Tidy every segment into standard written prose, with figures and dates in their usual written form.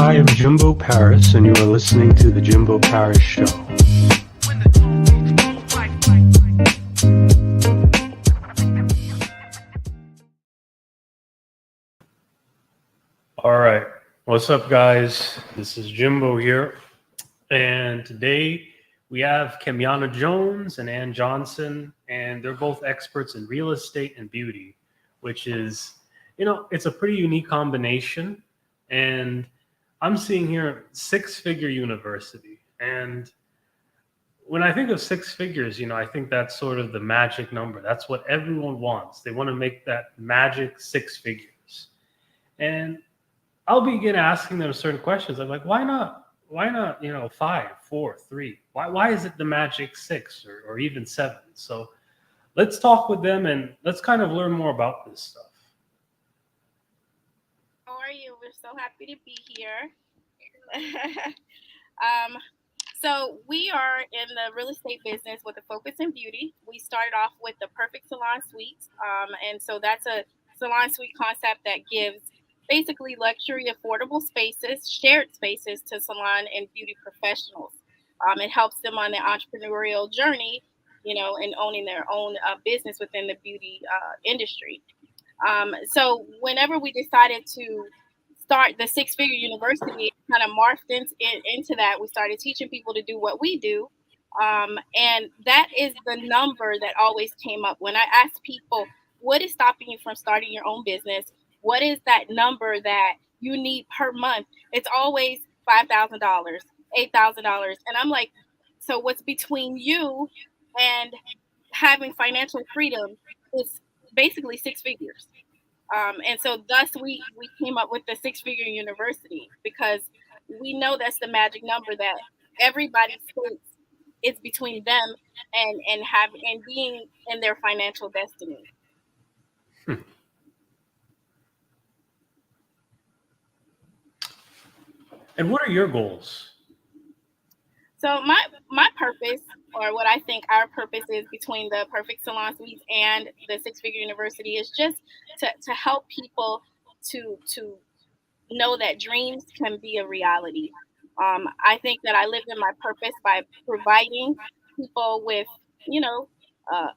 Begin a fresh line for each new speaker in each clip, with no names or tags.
I am Jimbo Paris, and you are listening to the Jimbo Paris Show. All right. What's up, guys? This is Jimbo here. And today we have Kemyana Jones and Ann Johnson, and they're both experts in real estate and beauty, which is, it's a pretty unique combination. And I'm seeing here six-figure university. And when I think of six figures, I think that's sort of the magic number. That's what everyone wants. They want to make that magic six figures. And I'll begin asking them certain questions. I'm like, why not, 5, 4, 3? Why is it the magic 6 or even 7? So let's talk with them and let's kind of learn more about this stuff.
How are you? We're so happy to be here. So we are in the real estate business with a focus in beauty. We started off with the Perfect Salon Suites. And so that's a salon suite concept that gives basically luxury, affordable spaces, shared spaces to salon and beauty professionals. It helps them on their entrepreneurial journey, and owning their own business within the beauty industry. So whenever we decided to start the six-figure university, it kind of morphed into that. We started teaching people to do what we do. And that is the number that always came up. When I asked people, what is stopping you from starting your own business? What is that number that you need per month? It's always $5,000, $8,000. And I'm like, so what's between you and having financial freedom is basically six figures. And so thus we came up with the six-figure university, because we know that's the magic number that everybody thinks it's between them and being in their financial destiny.
And what are your goals?
So my purpose, or what I think our purpose is between the Perfect Salon Suites and the Six-Figure University, is just to help people to know that dreams can be a reality. I think that I live in my purpose by providing people with,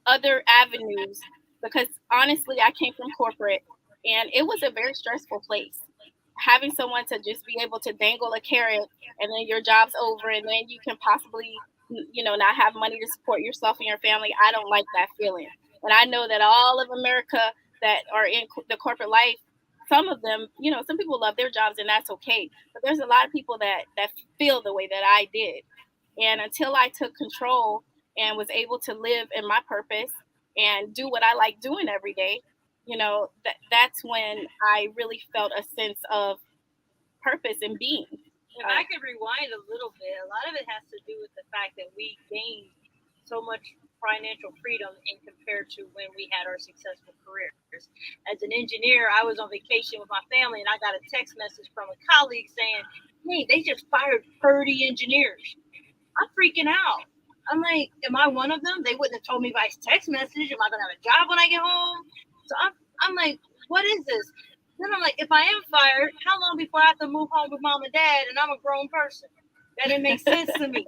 other avenues, because honestly, I came from corporate and it was a very stressful place. Having someone to just be able to dangle a carrot and then your job's over and then you can possibly, not have money to support yourself and your family. I don't like that feeling. And I know that all of America that are in the corporate life, some of them, some people love their jobs and that's okay. But there's a lot of people that feel the way that I did. And until I took control and was able to live in my purpose and do what I like doing every day, that's when I really felt a sense of purpose and being.
If I could rewind a little bit, a lot of it has to do with the fact that we gained so much financial freedom in compared to when we had our successful careers. As an engineer, I was on vacation with my family and I got a text message from a colleague saying, hey, they just fired 30 engineers. I'm freaking out. I'm like, am I one of them? They wouldn't have told me by text message. Am I going to have a job when I get home? So I'm like, what is this? Then I'm like, if I am fired, how long before I have to move home with mom and dad and I'm a grown person? That didn't make sense to me.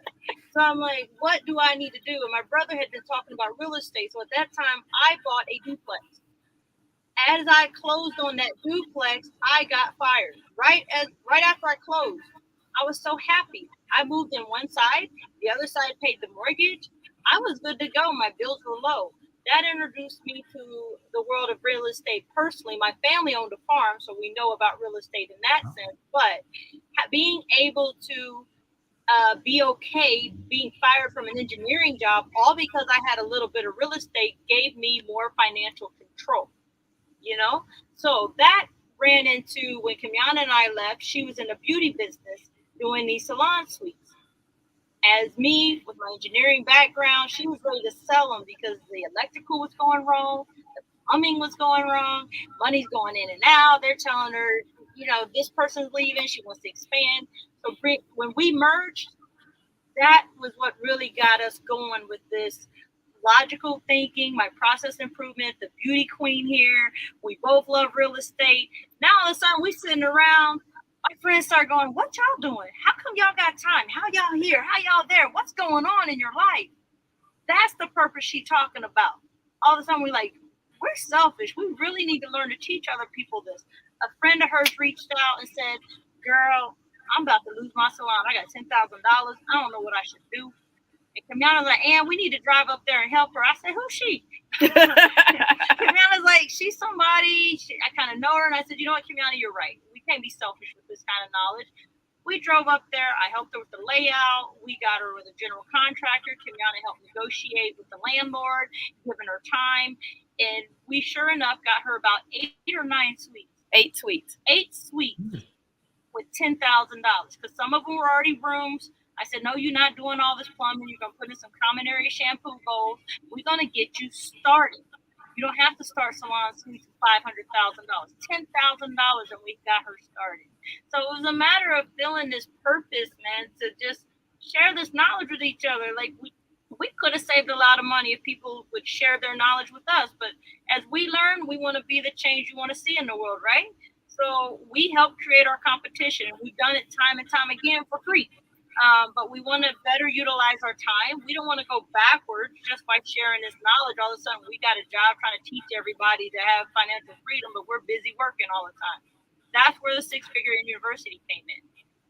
So I'm like, what do I need to do? And my brother had been talking about real estate. So at that time, I bought a duplex. As I closed on that duplex, I got fired. Right after I closed, I was so happy. I moved in one side. The other side paid the mortgage. I was good to go. My bills were low. That introduced me to the world of real estate personally. My family owned a farm, so we know about real estate in that sense. But being able to be okay being fired from an engineering job, all because I had a little bit of real estate, gave me more financial control, So that ran into when Kemyana and I left. She was in the beauty business doing these salon suites. As me, with my engineering background, she was ready to sell them because the electrical was going wrong, the plumbing was going wrong, money's going in and out. They're telling her, this person's leaving, she wants to expand. So when we merged, that was what really got us going with this logical thinking, my process improvement, the beauty queen here. We both love real estate. Now all of a sudden we're sitting around My friends start going, what y'all doing? How come y'all got time? How y'all here? How y'all there? What's going on in your life? That's the purpose she's talking about. All of a sudden, we're like, we're selfish. We really need to learn to teach other people this. A friend of hers reached out and said, girl, I'm about to lose my salon. I got $10,000. I don't know what I should do. And Kemyana's like, and we need to drive up there and help her. I said, who's she? Kemyana's like, she's somebody. I kind of know her. And I said, you know what, Kemyana, you're right. We can't be selfish with this kind of knowledge. We drove up there. I helped her with the layout. We got her with a general contractor. Kemyana helped negotiate with the landlord, giving her time. And we sure enough got her about 8 or 9 suites.
8 suites.
8 suites with $10,000 because some of them were already rooms. I said, no, you're not doing all this plumbing. You're going to put in some common area shampoo bowls. We're going to get you started. You don't have to start salon suites with $500,000. $10,000 and we got her started. So it was a matter of feeling this purpose, man, to just share this knowledge with each other. Like we could have saved a lot of money if people would share their knowledge with us. But as we learn, we want to be the change you want to see in the world, right? So we help create our competition. We've done it time and time again for free. But we want to better utilize our time. We don't want to go backwards just by sharing this knowledge. All of a sudden, we got a job trying to teach everybody to have financial freedom, but we're busy working all the time. That's where the six-figure university came in.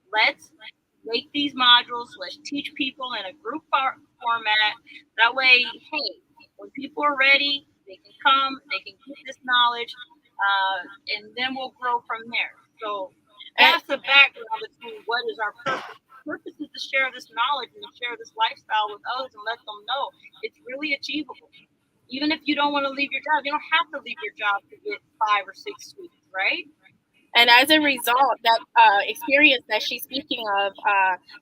Let's make these modules. Let's teach people in a group format. That way, hey, when people are ready, they can come, they can get this knowledge, and then we'll grow from there. So that's the background between what is our purpose. Purpose is to share this knowledge and to share this lifestyle with others and let them know it's really achievable. Even if you don't want to leave your job, you don't have to leave your job to get 5 or 6 suites, right?
And as a result, that experience that she's speaking of,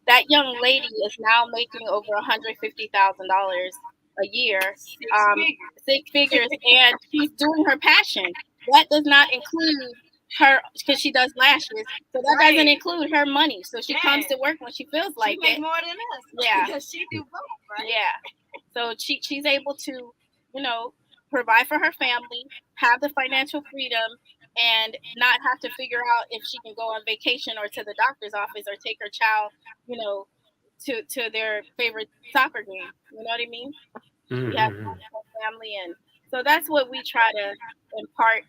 that young lady is now making over $150,000 a year, 6 figures, and she's doing her passion. That does not include her, because she does lashes, so that doesn't include her money. So she comes to work when she feels like
it. More than us,
yeah,
because she do both, right?
Yeah, so she's able to, provide for her family, have the financial freedom, and not have to figure out if she can go on vacation or to the doctor's office or take her child, to their favorite soccer game. You know what I mean?
Mm-hmm.
We have family, and so that's what we try to impart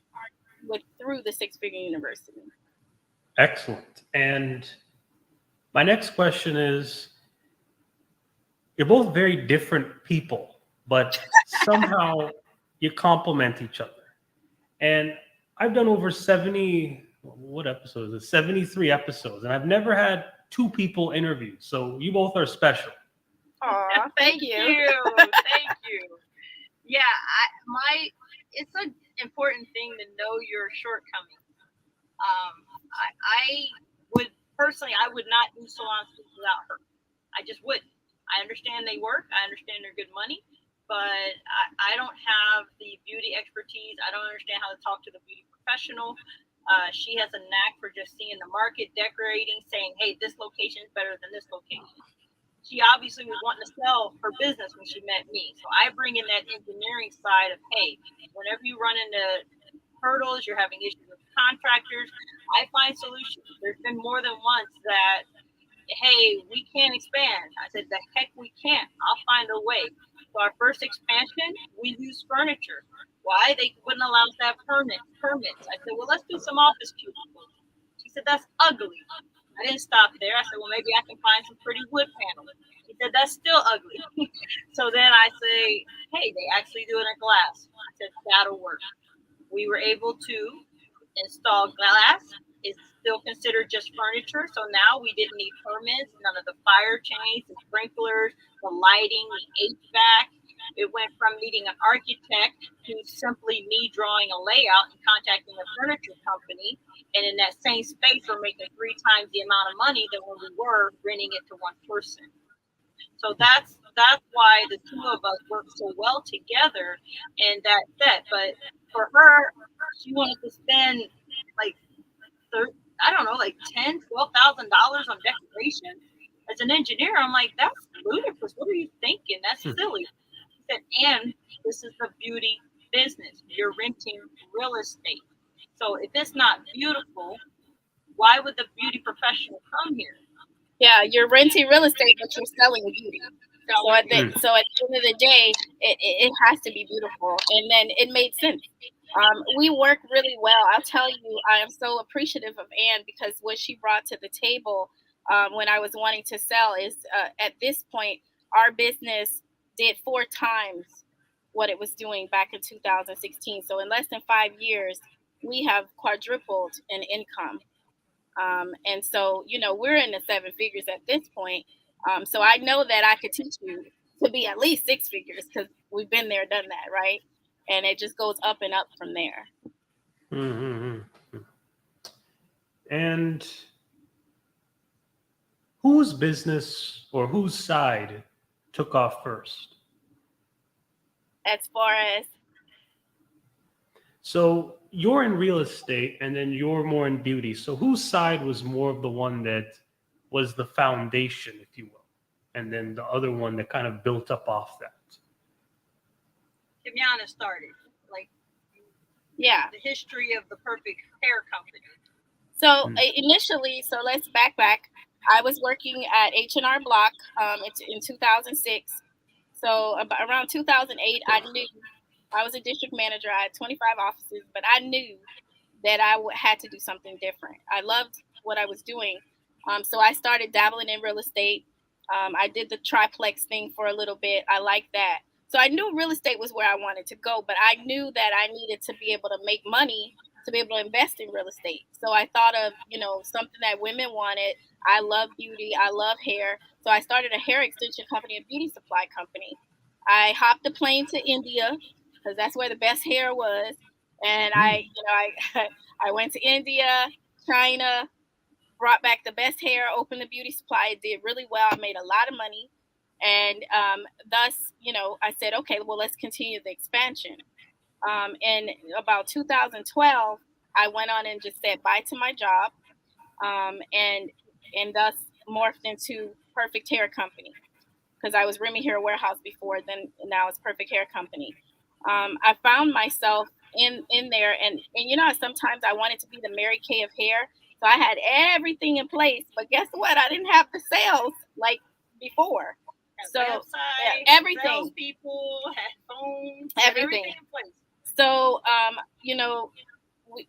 through the Six-Figure University.
Excellent. And my next question is, you're both very different people, but somehow you complement each other. And I've done over 70, what episodes? It's 73 episodes, and I've never had 2 people interviewed. So you both are special.
Aw, thank you.
Thank you. Yeah, it's an important thing to know your shortcomings. I would not do salon suites without her. I just wouldn't. I understand they work. I understand they're good money, but I don't have the beauty expertise. I don't understand how to talk to the beauty professional. She has a knack for just seeing the market, decorating, saying, hey, this location is better than this location. She obviously was wanting to sell her business when she met me. So I bring in that engineering side of, hey, whenever you run into hurdles, you're having issues with contractors, I find solutions. There's been more than once that, hey, we can't expand. I said, the heck we can't. I'll find a way. So our first expansion, we use furniture. Why? They wouldn't allow us to have permits. I said, well, let's do some office cubicles. She said, that's ugly. I didn't stop there. I said, well, maybe I can find some pretty wood panels. She said, that's still ugly. So then I say, hey, they actually do it in glass. I said, that'll work. We were able to install glass. It's still considered just furniture. So now we didn't need permits, none of the fire chains, the sprinklers, the lighting, the HVAC. It went from needing an architect to simply me drawing a layout and contacting a furniture company. And in that same space, we're making 3 times the amount of money than when we were renting it to one person. So that's why the 2 of us work so well together in that set. But for her, she wanted to spend like $10,000, $12,000 on decoration. As an engineer, I'm like, that's ludicrous. What are you thinking? That's silly. She said, and this is the beauty business. You're renting real estate. So if it's not beautiful, why would the beauty professional come here?
Yeah, you're renting real estate, but you're selling beauty. So at the end of the day, it has to be beautiful, and then it made sense. We work really well. I'll tell you, I am so appreciative of Anne because what she brought to the table when I was wanting to sell is at this point, our business did 4 times what it was doing back in 2016. So in less than 5 years, we have quadrupled in income. And so, we're in the 7 figures at this point. So I know that I could teach you to be at least 6 figures because we've been there, done that, right? And it just goes up and up from there.
Mm-hmm. And whose business or whose side took off first?
As far as?
So you're in real estate and then you're more in beauty. So whose side was more of the one that was the foundation, if you will, and then the other one that kind of built up off that?
Kemyana started,
yeah,
the history of the Perfect Hair Company.
So initially, so let's back. I was working at H&R Block in 2006. So around 2008, I knew I was a district manager. I had 25 offices, but I knew that I had to do something different. I loved what I was doing. So I started dabbling in real estate. I did the triplex thing for a little bit. I liked that. So I knew real estate was where I wanted to go, but I knew that I needed to be able to make money to be able to invest in real estate. So I thought of, something that women wanted. I love beauty. I love hair. So I started a hair extension company, a beauty supply company. I hopped a plane to India because that's where the best hair was. And I went to India, China, brought back the best hair, opened the beauty supply. It did really well. I made a lot of money. And thus, I said, okay, well, let's continue the expansion. In about 2012, I went on and just said bye to my job and thus morphed into Perfect Hair Company because I was Remy Hair Warehouse before, then now it's Perfect Hair Company. I found myself in there and sometimes I wanted to be the Mary Kay of hair. So I had everything in place, but guess what? I didn't have the sales like before. So
website,
everything,
people, headphones,
everything
in place.
So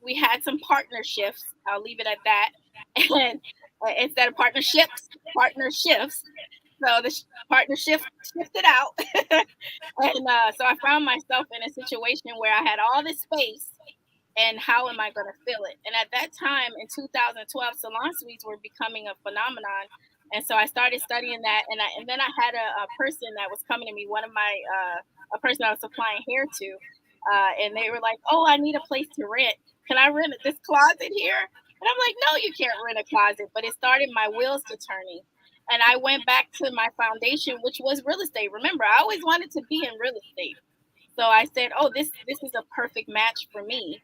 we had some partnerships. I'll leave it at that. And instead of partnerships. So the partnership shifted out. And so I found myself in a situation where I had all this space and how am I going to fill it? And at that time in 2012, salon suites were becoming a phenomenon. And so I started studying that. And then I had a person that was coming to me, a person I was supplying hair to. And they were like, oh, I need a place to rent. Can I rent this closet here? And I'm like, no, you can't rent a closet. But it started my wheels to turning. And I went back to my foundation, which was real estate. Remember, I always wanted to be in real estate. So I said, oh, this is a perfect match for me.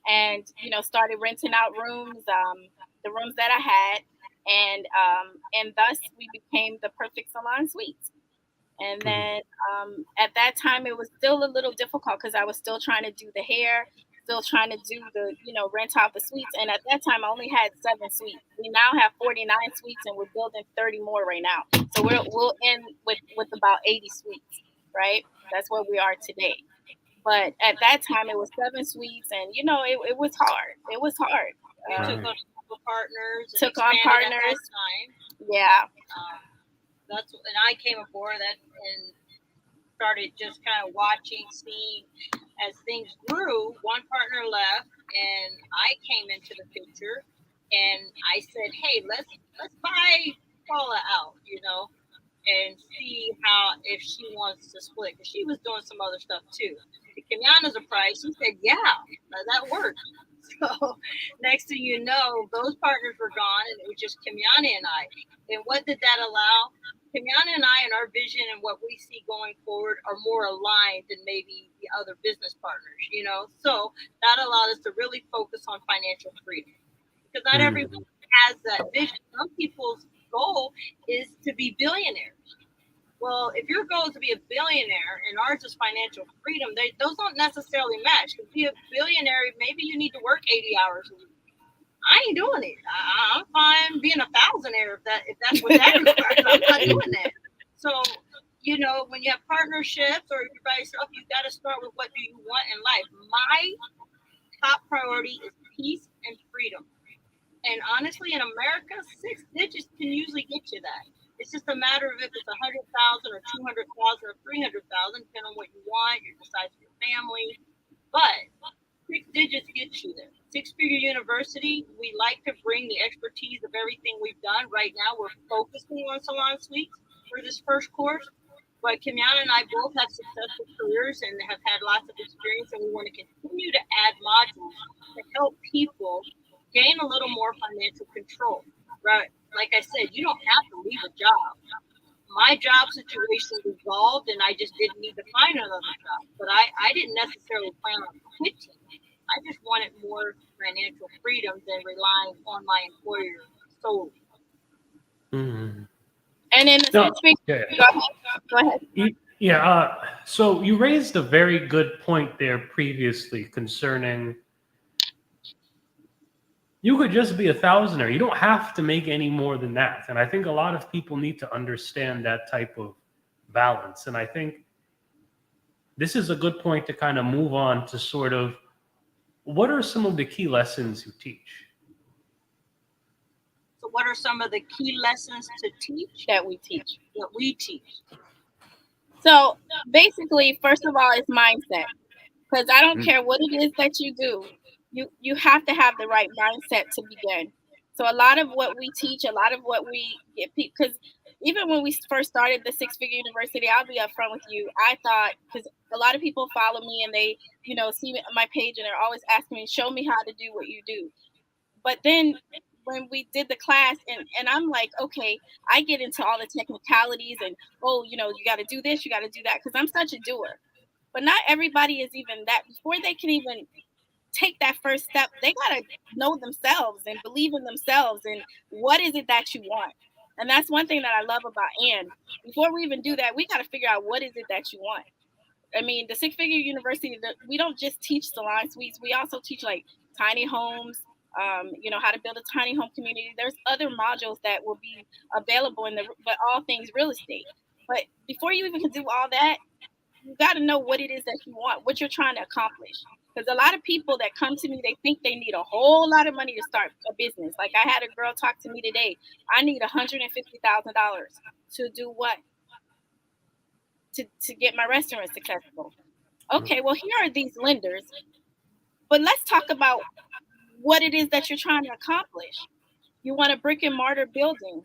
And, started renting out rooms, the rooms that I had. And thus we became the Perfect Salon Suites. And then at that time, it was still a little difficult because I was still trying to do the hair, still trying to do the, rent out the suites. And at that time, I only had 7 suites. We now have 49 suites and we're building 30 more right now. So we'll end with about 80 suites, right? That's where we are today. But at that time, it was 7 suites and, it was hard. It was hard.
You took on partners.
Took on partners.
At that time.
Yeah.
And I came aboard that and started just kind of watching, seeing as things grew. One partner left, and I came into the picture, and I said, "Hey, let's buy Paula out, and see if she wants to split because she was doing some other stuff too." The Kemyana's a price. She said, "Yeah, that worked." So next thing you know, those partners were gone, and it was just Kemyana and I. And what did that allow? Kemyana and I and our vision and what we see going forward are more aligned than maybe the other business partners, So that allowed us to really focus on financial freedom because not everyone has that vision. Some people's goal is to be billionaires. Well, if your goal is to be a billionaire and ours is financial freedom, those don't necessarily match. To be a billionaire, maybe you need to work 80 hours a week. I ain't doing it. I'm fine being a thousandaire if that's what that requires. I'm not doing that. So, when you have partnerships or you're by yourself, you got to start with what do you want in life. My top priority is peace and freedom. And honestly, in America, 6 digits can usually get you that. It's just a matter of if it's 100,000 or 200,000 or 300,000, depending on what you want, your size of your family. But 6 digits gets you there. Six Figure University, we like to bring the expertise of everything we've done. Right now, we're focusing on salon suites for this first course. But Kemyana and I both have successful careers and have had lots of experience, and we want to continue to add modules to help people gain a little more financial control. Right? Like I said, you don't have to leave a job. My job situation evolved, and I just didn't need to find another job. But I didn't necessarily plan on quitting. I just wanted more financial freedom than relying on my employer solely.
Mm-hmm.
And in the go ahead.
Yeah. So you raised a very good point there previously concerning you could just be a thousandaire. You don't have to make any more than that. And I think a lot of people need to understand that type of balance. And I think this is a good point to kind of move on to sort of what are some of the key lessons you teach?
So what are some of the key lessons to teach?
That we teach. So basically, first of all, it's mindset. Because I don't care what it is that you do, you have to have the right mindset to begin. So a lot of what we teach, a lot of what we get, because even when we first started the Six Figure University, I'll be upfront with you. I thought, because a lot of people follow me and they, see me on my page and they're always asking me, show me how to do what you do. But then when we did the class and I'm like, okay, I get into all the technicalities and, you got to do this, you got to do that, because I'm such a doer. But not everybody is even that. Before they can even take that first step, they got to know themselves and believe in themselves and what is it that you want. And that's one thing that I love about Ann. Before we even do that, we got to figure out what is it that you want. I mean, the Six Figure University, we don't just teach salon suites. We also teach like tiny homes, how to build a tiny home community. There's other modules that will be available but all things real estate. But before you even can do all that, you got to know what it is that you want, what you're trying to accomplish. Because a lot of people that come to me, they think they need a whole lot of money to start a business. Like I had a girl talk to me today. I need $150,000 to do what? To get my restaurant successful. Okay, well, here are these lenders. But let's talk about what it is that you're trying to accomplish. You want a brick and mortar building.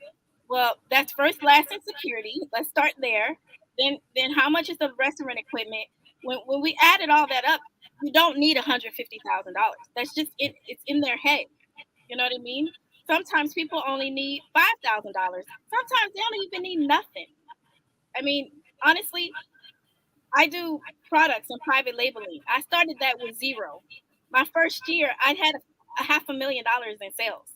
Well, that's first, last, and security. Let's start there. Then how much is the restaurant equipment? When we added all that up, you don't need $150,000. That's just it. It's in their head. You know what I mean? Sometimes people only need $5,000. Sometimes they don't even need nothing. I mean, honestly, I do products and private labeling. I started that with zero. My first year, I had $500,000 in sales.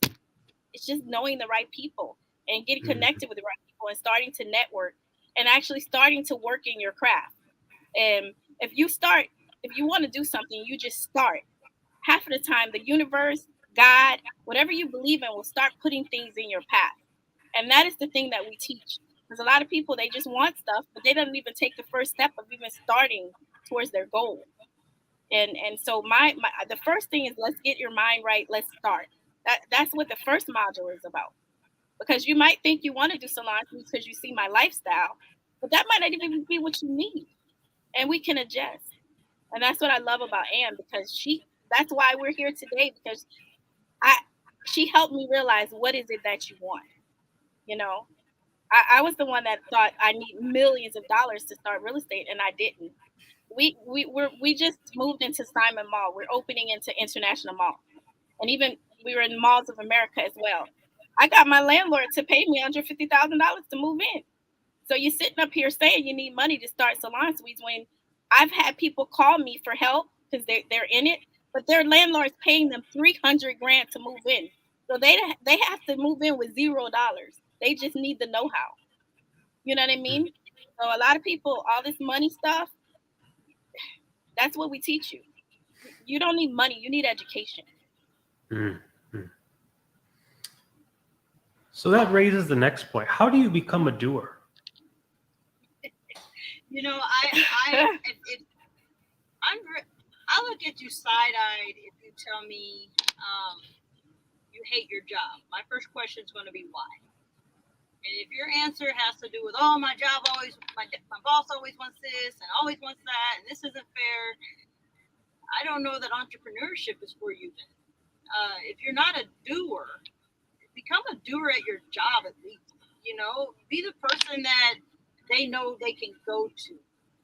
It's just knowing the right people and getting connected with the right people and starting to network and actually starting to work in your craft. And if you want to do something, you just start. Half of the time, the universe, God, whatever you believe in will start putting things in your path. And that is the thing that we teach. Because a lot of people, they just want stuff, but they don't even take the first step of even starting towards their goal. And so the first thing is, let's get your mind right. Let's start. That's what the first module is about. Because you might think you want to do salon because you see my lifestyle, but that might not even be what you need. And we can adjust. And that's what I love about Ann, because that's why we're here today, because she helped me realize what is it that you want. I was the one that thought I need millions of dollars to start real estate, and I didn't. We just moved into Simon Mall. We're opening into International Mall, and even we were in Malls of America as well. I got my landlord to pay me $150,000 to move in. So you're sitting up here saying you need money to start salon suites when I've had people call me for help because they're in it, but their landlord's paying them $300,000 to move in. So they have to move in with $0. They just need the know-how. You know what I mean? So a lot of people, all this money stuff, that's what we teach you. You don't need money. You need education.
Mm-hmm. So that raises the next point. How do you become a doer?
You know, I look at you side-eyed if you tell me you hate your job. My first question is going to be why. And if your answer has to do with, oh, my boss always wants this and always wants that, and this isn't fair, I don't know that entrepreneurship is for you then. If you're not a doer, become a doer at your job at least. You know, be the person that they know they can go to.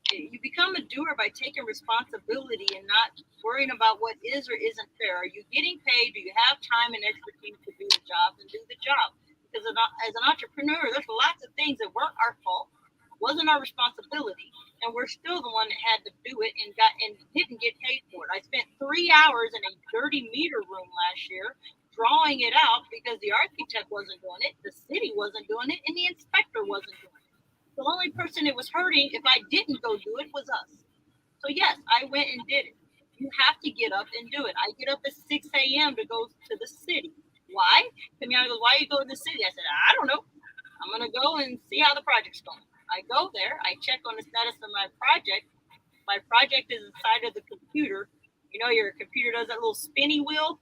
You become a doer by taking responsibility and not worrying about what is or isn't fair. Are you getting paid? Do you have time and expertise to do the job? Then do the job. Because as an entrepreneur, there's lots of things that weren't our fault, wasn't our responsibility, and we're still the one that had to do it and didn't get paid for it. I spent 3 hours in a dirty meter room last year drawing it out because the architect wasn't doing it, the city wasn't doing it, and the inspector wasn't doing it. The only person it was hurting if I didn't go do it was us. So yes, I went and did it. You have to get up and do it. I get up at 6 a.m. to go to the city. Why? Kemyana goes, why are you going to the city? I said, I don't know. I'm going to go and see how the project's going. I go there. I check on the status of my project. My project is inside of the computer. You know, your computer does that little spinny wheel.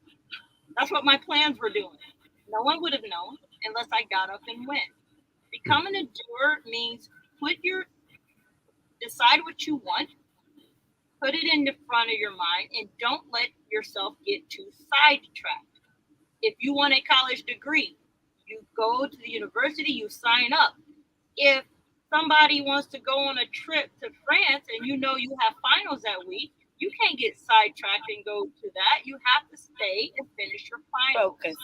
That's what my plans were doing. No one would have known unless I got up and went. Becoming a doer means decide what you want, put it in the front of your mind, and don't let yourself get too sidetracked. If you want a college degree, you go to the university, you sign up. If somebody wants to go on a trip to France and you know you have finals that week, you can't get sidetracked and go to that. You have to stay and finish your finals.
Focus.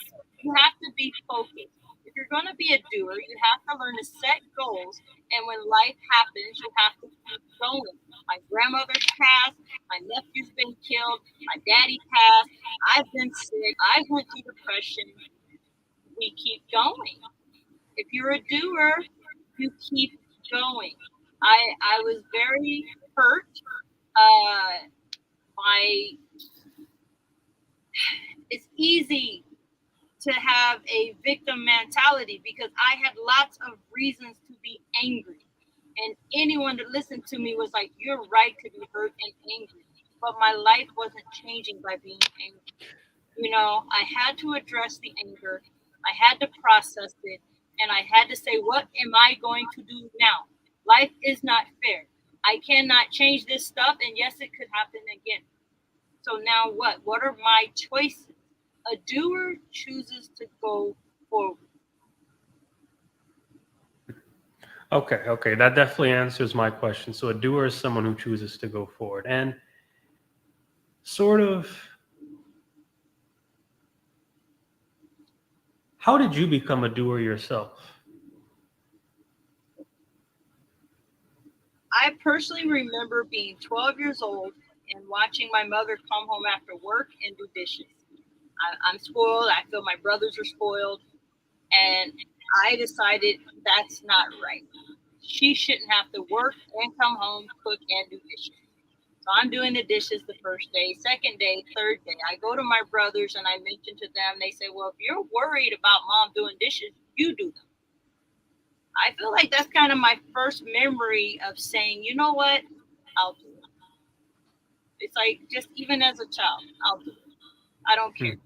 You have to be focused. If you're going to be a doer, you have to learn to set goals. And when life happens, you have to keep going. My grandmother's passed. My nephew's been killed. My daddy passed. I've been sick. I went through depression. We keep going. If you're a doer, you keep going. I was very hurt. It's easy to have a victim mentality because I had lots of reasons to be angry. And anyone that listened to me was like, you're right to be hurt and angry. But my life wasn't changing by being angry. You know, I had to address the anger. I had to process it. And I had to say, what am I going to do now? Life is not fair. I cannot change this stuff. And yes, it could happen again. So now what? What are my choices? A doer chooses to go forward.
Okay. That definitely answers my question. So a doer is someone who chooses to go forward. And sort of, how did you become a doer yourself?
I personally remember being 12 years old and watching my mother come home after work and do dishes. I'm spoiled. I feel my brothers are spoiled. And I decided that's not right. She shouldn't have to work and come home, cook, and do dishes. So I'm doing the dishes the first day, second day, third day. I go to my brothers and I mention to them, they say, well, if you're worried about mom doing dishes, you do them. I feel like that's kind of my first memory of saying, you know what, I'll do it. It's like just even as a child, I'll do it. I don't care.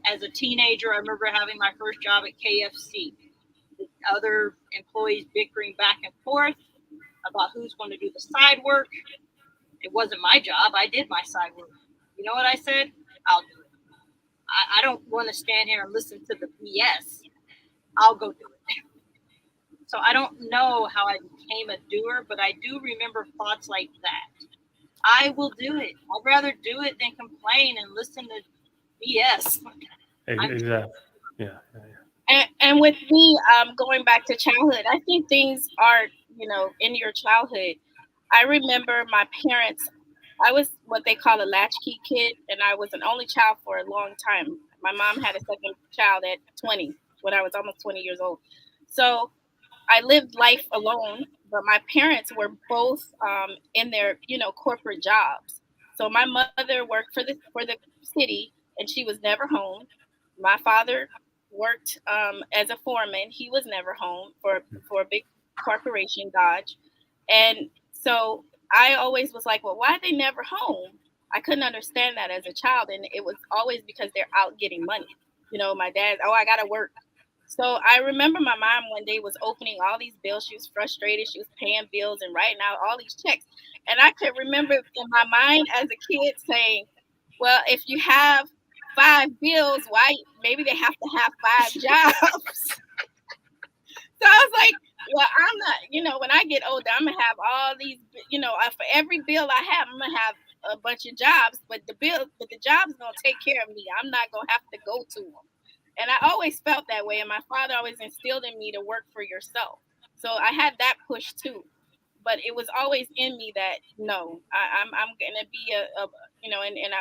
As a teenager, I remember having my first job at KFC. The other employees bickering back and forth about who's going to do the side work. It wasn't my job. I did my side work. You know what I said? I'll do it. I don't want to stand here and listen to the BS. I'll go do it. So I don't know how I became a doer, but I do remember thoughts like that. I will do it. I'd rather do it than complain and listen to BS.
Exactly. Yeah.
And with me, going back to childhood, I think things are, in your childhood. I remember my parents, I was what they call a latchkey kid, and I was an only child for a long time. My mom had a second child at 20, when I was almost 20 years old. So I lived life alone, but my parents were both in their, corporate jobs. So my mother worked for the city, and she was never home. My father worked as a foreman. He was never home for a big corporation, Dodge. And so I always was like, well, why are they never home? I couldn't understand that as a child. And it was always because they're out getting money. My dad, oh, I got to work. So I remember my mom one day was opening all these bills. She was frustrated. She was paying bills and writing out all these checks. And I could remember in my mind as a kid saying, well, if you have 5 bills, why maybe they have to have 5 jobs. So I was like, well, I'm not, when I get older, I'm going to have all these, for every bill I have, I'm going to have a bunch of jobs, but the job's going to take care of me. I'm not going to have to go to them. And I always felt that way. And my father always instilled in me to work for yourself. So I had that push too. But it was always in me that, no, I'm going to be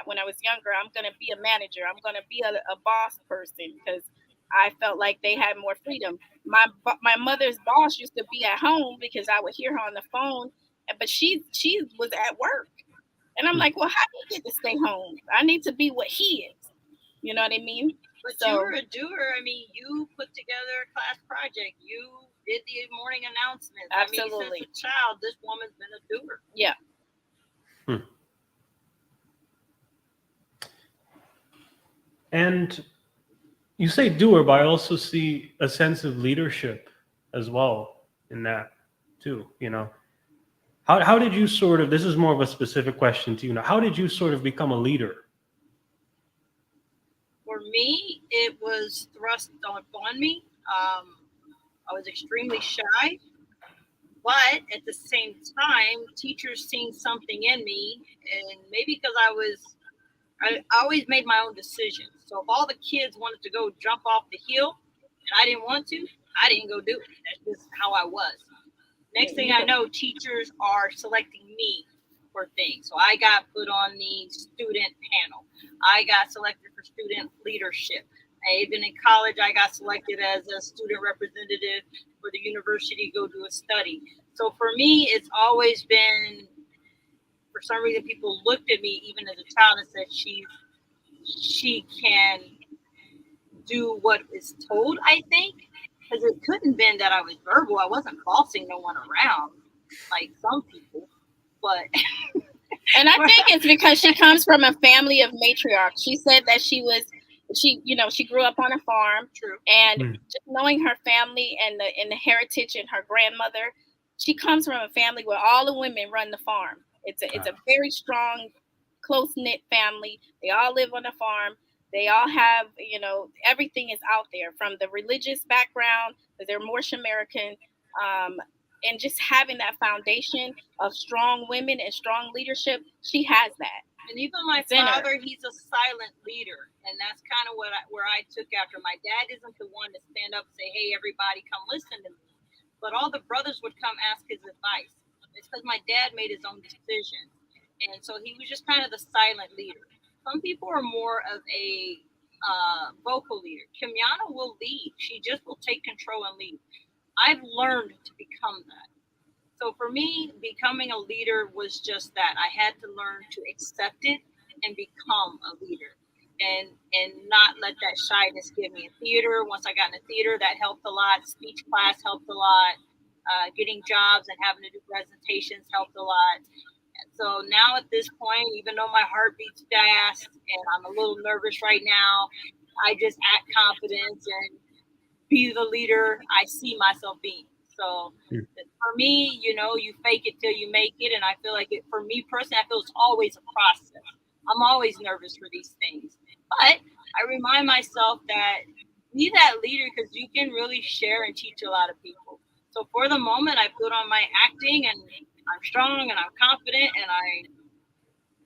when I was younger, I'm going to be a manager. I'm going to be a boss person because I felt like they had more freedom. My mother's boss used to be at home because I would hear her on the phone, but she was at work. And I'm like, well, how do you get to stay home? I need to be what he is. You know what I mean?
But you were a doer. I mean, you put together a class project. You did the morning announcements.
Absolutely.
I mean, since a child, this woman's been a doer.
Yeah.
And you say doer, but I also see a sense of leadership as well in that too. How did you sort of, this is more of a specific question to you now, how did you sort of become a leader?
For me, it was thrust upon me. I was extremely shy, but at the same time, teachers seen something in me, and maybe because I always made my own decisions. So if all the kids wanted to go jump off the hill and I didn't want to, I didn't go do it. That's just how I was. Next thing I know, teachers are selecting me for things. So I got put on the student panel. I got selected for student leadership. Even in college, I got selected as a student representative for the university to go do a study. So for me, it's always been, for some reason, people looked at me even as a child and said, she can do what is told, I think. Because it couldn't have been that I was verbal. I wasn't bossing no one around like some people. But
and I think it's because she comes from a family of matriarchs. She said that she grew up on a farm.
True.
And just knowing her family and the heritage and her grandmother, she comes from a family where all the women run the farm. It's a very strong, close-knit family. They all live on a farm. They all have, everything is out there from the religious background, because they're Moorish American, and just having that foundation of strong women and strong leadership, she has that.
And even my father, he's a silent leader, and that's kind of where I took after. My dad isn't the one to stand up and say, "Hey, everybody, come listen to me," but all the brothers would come ask his advice. It's because my dad made his own decisions, and so he was just kind of the silent leader. Some people are more of a vocal leader. Kemyana will lead. She just will take control and lead. I've learned to become that. So for me, becoming a leader was just that. I had to learn to accept it and become a leader and not let that shyness get me. In theater, once I got in the theater, that helped a lot. Speech class helped a lot. Getting jobs and having to do presentations helped a lot. So now at this point, even though my heart beats fast and I'm a little nervous right now, I just act confident and be the leader I see myself being. So for me, you fake it till you make it. And I feel like for me personally, I feel it's always a process. I'm always nervous for these things. But I remind myself that be that leader because you can really share and teach a lot of people. So for the moment, I put on my acting and I'm strong and I'm confident and I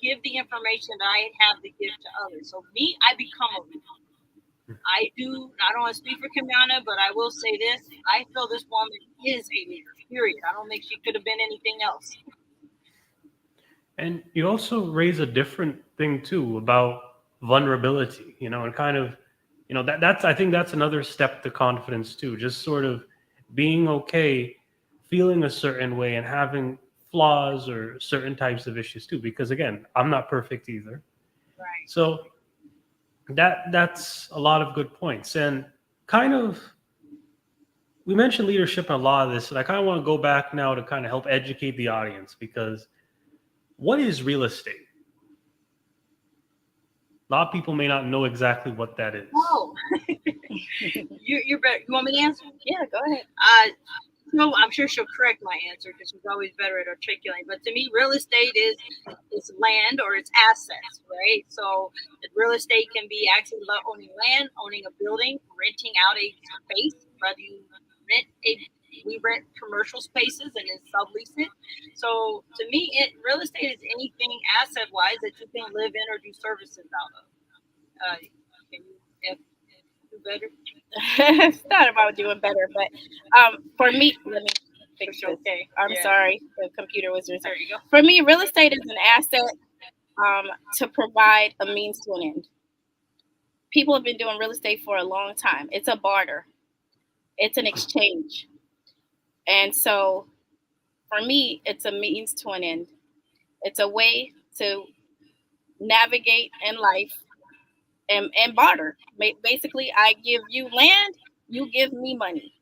give the information that I have to give to others. So me, I become a leader. I don't want to speak for Kemyana, but I will say this. I feel this woman is a leader, period. I don't think she could have been anything else.
And you also raise a different thing too about vulnerability, and kind of, I think that's another step to confidence too. Just sort of being okay, feeling a certain way and having flaws or certain types of issues too, because again, I'm not perfect either.
Right.
So that's a lot of good points. And kind of, we mentioned leadership and a lot of this, and I kind of want to go back now to kind of help educate the audience, because what is real estate? A lot of people may not know exactly what that is.
Oh, you're better. You want me to answer?
Yeah, go ahead.
No, I'm sure she'll correct my answer because she's always better at articulating. But to me, real estate is land or it's assets, right? So real estate can be actually owning land, owning a building, renting out a space. Whether you we rent commercial spaces and then sublease it. So to me, real estate is anything asset wise that you can live in or do services out of. Can you do better?
It's not about doing better, but for me, let me fix this.
Okay.
I'm sorry, the computer was
There you go.
For me, real estate is an asset to provide a means to an end. People have been doing real estate for a long time. It's a barter. It's an exchange. And so for me, it's a means to an end. It's a way to navigate in life and barter. Basically, I give you land, you give me money,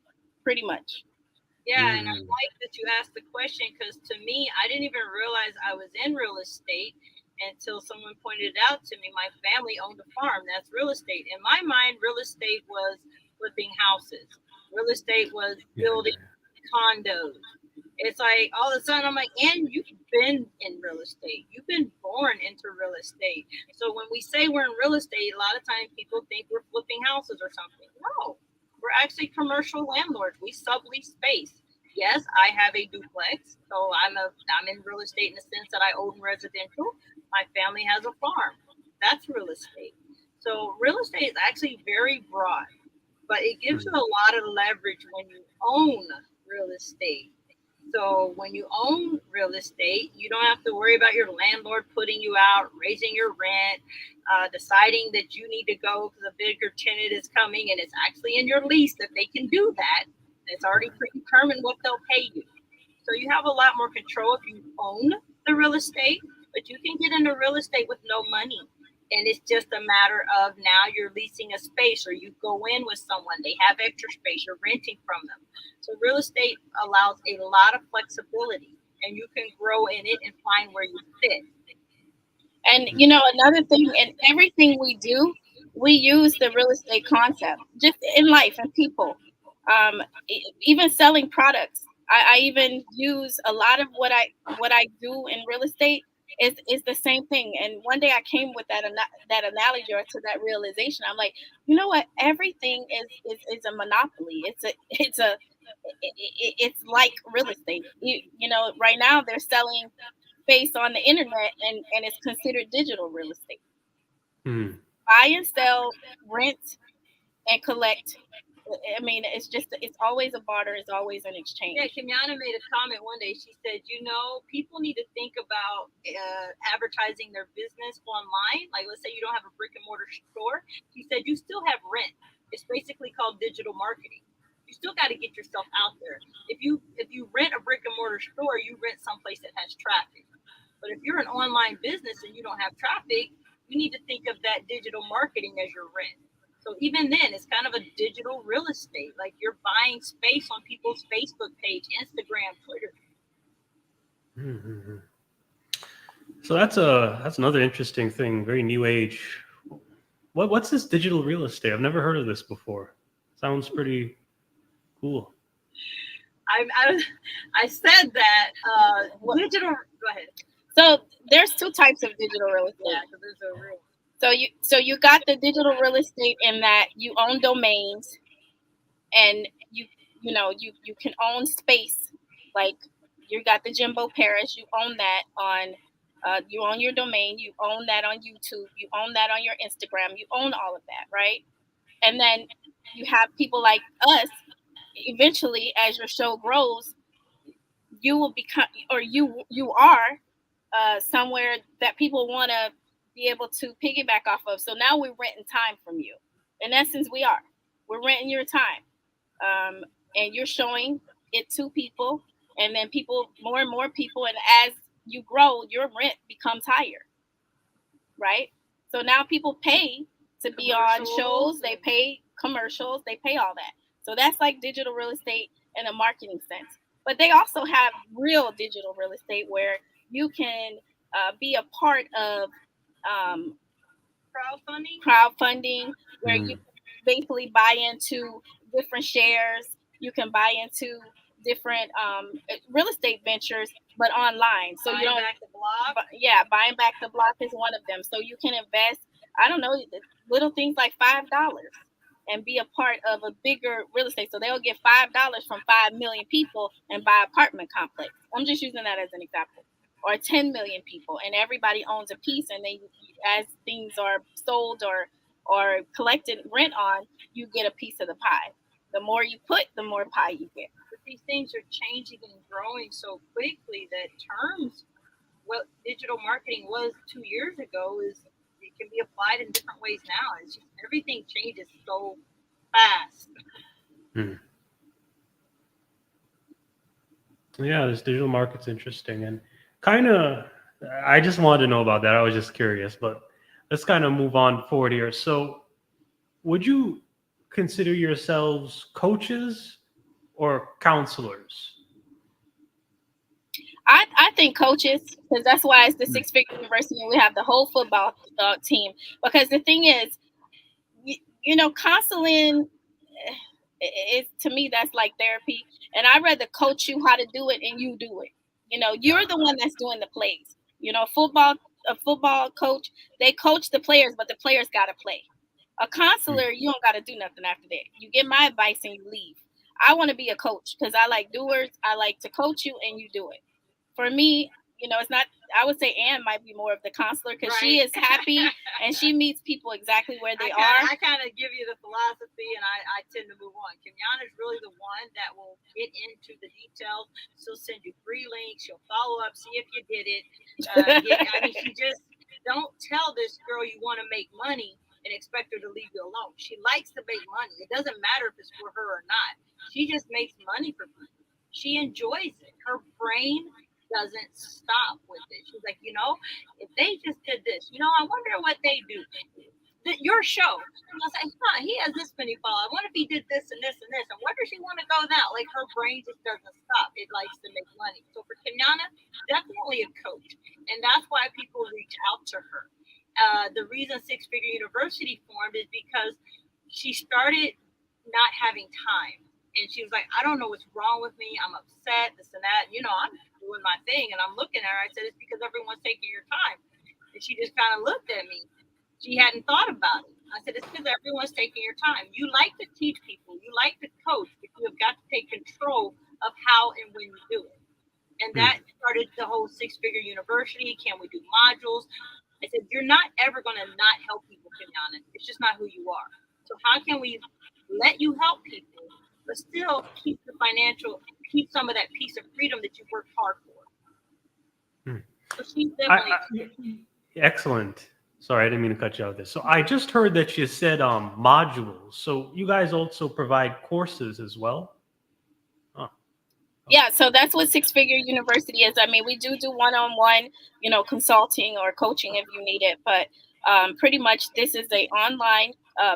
pretty much.
Yeah, and I like that you asked the question because to me, I didn't even realize I was in real estate until someone pointed it out to me. My family owned a farm. That's real estate. In my mind, real estate was flipping houses. Real estate was building condos. It's like all of a sudden I'm like, and you've been in real estate. You've been born into real estate. So when we say we're in real estate, a lot of times people think we're flipping houses or something. No, we're actually commercial landlords. We sublease space. Yes, I have a duplex, so I'm in real estate in the sense that I own residential. My family has a farm. That's real estate. So real estate is actually very broad, but it gives you a lot of leverage when you own real estate. So when you own real estate, you don't have to worry about your landlord putting you out, raising your rent, deciding that you need to go because a bigger tenant is coming and it's actually in your lease that they can do that. It's already predetermined what they'll pay you. So you have a lot more control if you own the real estate, but you can get into real estate with no money. And it's just a matter of now you're leasing a space or you go in with someone, they have extra space, you're renting from them. So real estate allows a lot of flexibility and you can grow in it and find where you fit.
And another thing, in everything we do, we use the real estate concept just in life and people. Even selling products, I even use a lot of what I do in real estate is the same thing. And one day I came with that analogy or to that realization. I'm like, you know what? Everything is a monopoly. It's like real estate. Right now they're selling space on the internet and it's considered digital real estate. Buy and sell, rent and collect. I mean, it's always a barter. It's always an exchange.
Yeah, Kemyana made a comment one day. She said, people need to think about advertising their business online. Like, let's say you don't have a brick and mortar store. She said, you still have rent. It's basically called digital marketing. You still got to get yourself out there. If you rent a brick and mortar store, you rent someplace that has traffic. But if you're an online business and you don't have traffic, you need to think of that digital marketing as your rent. So even then, it's kind of a digital real estate. Like you're buying space on people's Facebook page, Instagram, Twitter.
So that's another interesting thing. Very new age. What's this digital real estate? I've never heard of this before. Sounds pretty cool.
I said that digital. Go ahead.
So there's two types of digital real estate.
Yeah, because there's a real.
So you got the digital real estate in that you own domains and you can own space. Like you got the Jimbo Paris, you own that on you own your domain, you own that on YouTube, you own that on your Instagram, you own all of that, right? And then you have people like us. Eventually, as your show grows, you will become, or you are somewhere that people want to be able to piggyback off of. So now we're renting time from you. In essence, we're renting your time, and you're showing it to people, and then more and more people, and as you grow, your rent becomes higher, right? So now people pay to be on shows. They pay commercials, they pay all that. So that's like digital real estate in a marketing sense. But they also have real digital real estate where you can be a part of um, crowdfunding, where you basically buy into different shares. You can buy into different real estate ventures, but online. So
buying
you don't.
back the block.
Yeah, buying back the block is one of them. So you can invest. I don't know, little things like $5 and be a part of a bigger real estate. So they'll get $5 from 5 million people and buy an apartment complex. I'm just using that as an example. Or 10 million people, and everybody owns a piece, and they, as things are sold or collected rent on, you get a piece of the pie. The more you put, the more pie you get.
But these things are changing and growing so quickly that terms, what digital marketing was 2 years ago, is it can be applied in different ways now. It's just everything changes so fast.
Yeah, this digital market's interesting, and kind of, I just wanted to know about that. I was just curious, but let's kind of move on forward here. So, would you consider yourselves coaches or counselors?
I think coaches, because that's why it's the Six Figure University, and we have the whole football team. Because the thing is, counseling is, to me, that's like therapy, and I'd rather coach you how to do it and you do it. You're the one that's doing the plays. A football coach, they coach the players, but the players got to play. A counselor, you don't got to do nothing after that. You get my advice and you leave. I want to be a coach because I like doers. I like to coach you and you do it. For me, it's not, I would say Anne might be more of the counselor because she is happy and she meets people exactly where they are.
I kind of give you the philosophy, and I tend to move on. Kemyana is really the one that will get into the details. She'll send you 3 links. She'll follow up, see if you did it. She just, don't tell this girl you want to make money and expect her to leave you alone. She likes to make money. It doesn't matter if it's for her or not. She just makes money for people. She enjoys it. Her brain doesn't stop with it. She's like, if they just did this, I wonder what they do. Your show. And I was like, he has this many followers. I wonder if he did this and this and this. I wonder if she want to go now. Like, her brain just doesn't stop. It likes to make money. So for Kemyana, definitely a coach. And that's why people reach out to her. The reason Six Figure University formed is because she started not having time. And she was like, I don't know what's wrong with me. I'm upset, this and that. I'm doing my thing. And I'm looking at her. I said, it's because everyone's taking your time. And she just kind of looked at me. She hadn't thought about it. I said, it's because everyone's taking your time. You like to teach people. You like to coach. But you have got to take control of how and when you do it. And that started the whole Six Figure University. Can we do modules? I said, you're not ever going to not help people, Kemyana. It's just not who you are. So how can we let you help people, but still keep some of that piece of freedom that you worked hard for? So she's definitely
excellent. Sorry, I didn't mean to cut you out there. So I just heard that you said modules. So you guys also provide courses as well?
Yeah, so that's what Six Figure University is. I mean, we do one-on-one, consulting or coaching if you need it. But pretty much this is a online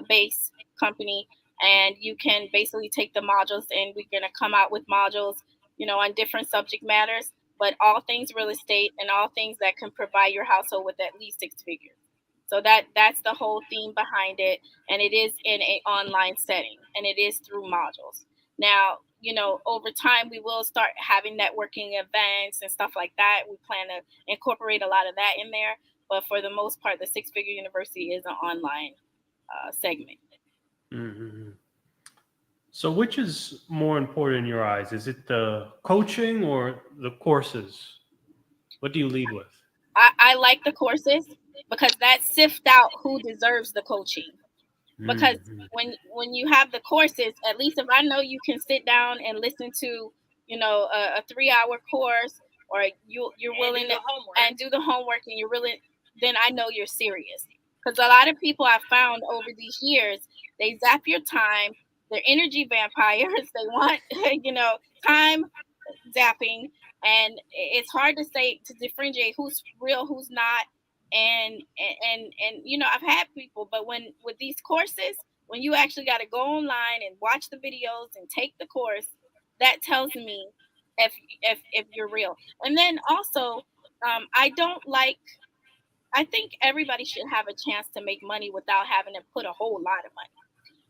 based company, and you can basically take the modules, and we're going to come out with modules, on different subject matters, but all things real estate and all things that can provide your household with at least 6 figures. So that's the whole theme behind it. And it is in an online setting, and it is through modules. Now, over time, we will start having networking events and stuff like that. We plan to incorporate a lot of that in there. But for the most part, the Six Figure University is an online segment.
Mm-hmm. So which is more important in your eyes? Is it the coaching or the courses? What do you lead with?
I like the courses because that sift out who deserves the coaching. Because when you have the courses, at least if I know you can sit down and listen to, a 3-hour course, or you're willing to and do the homework, and you're really, then I know you're serious. Because a lot of people I've found over these years, they zap your time. They're energy vampires. They want, time zapping, and it's hard to differentiate who's real, who's not. And I've had people, but with these courses, when you actually got to go online and watch the videos and take the course, that tells me if you're real. And then also, I think everybody should have a chance to make money without having to put a whole lot of money.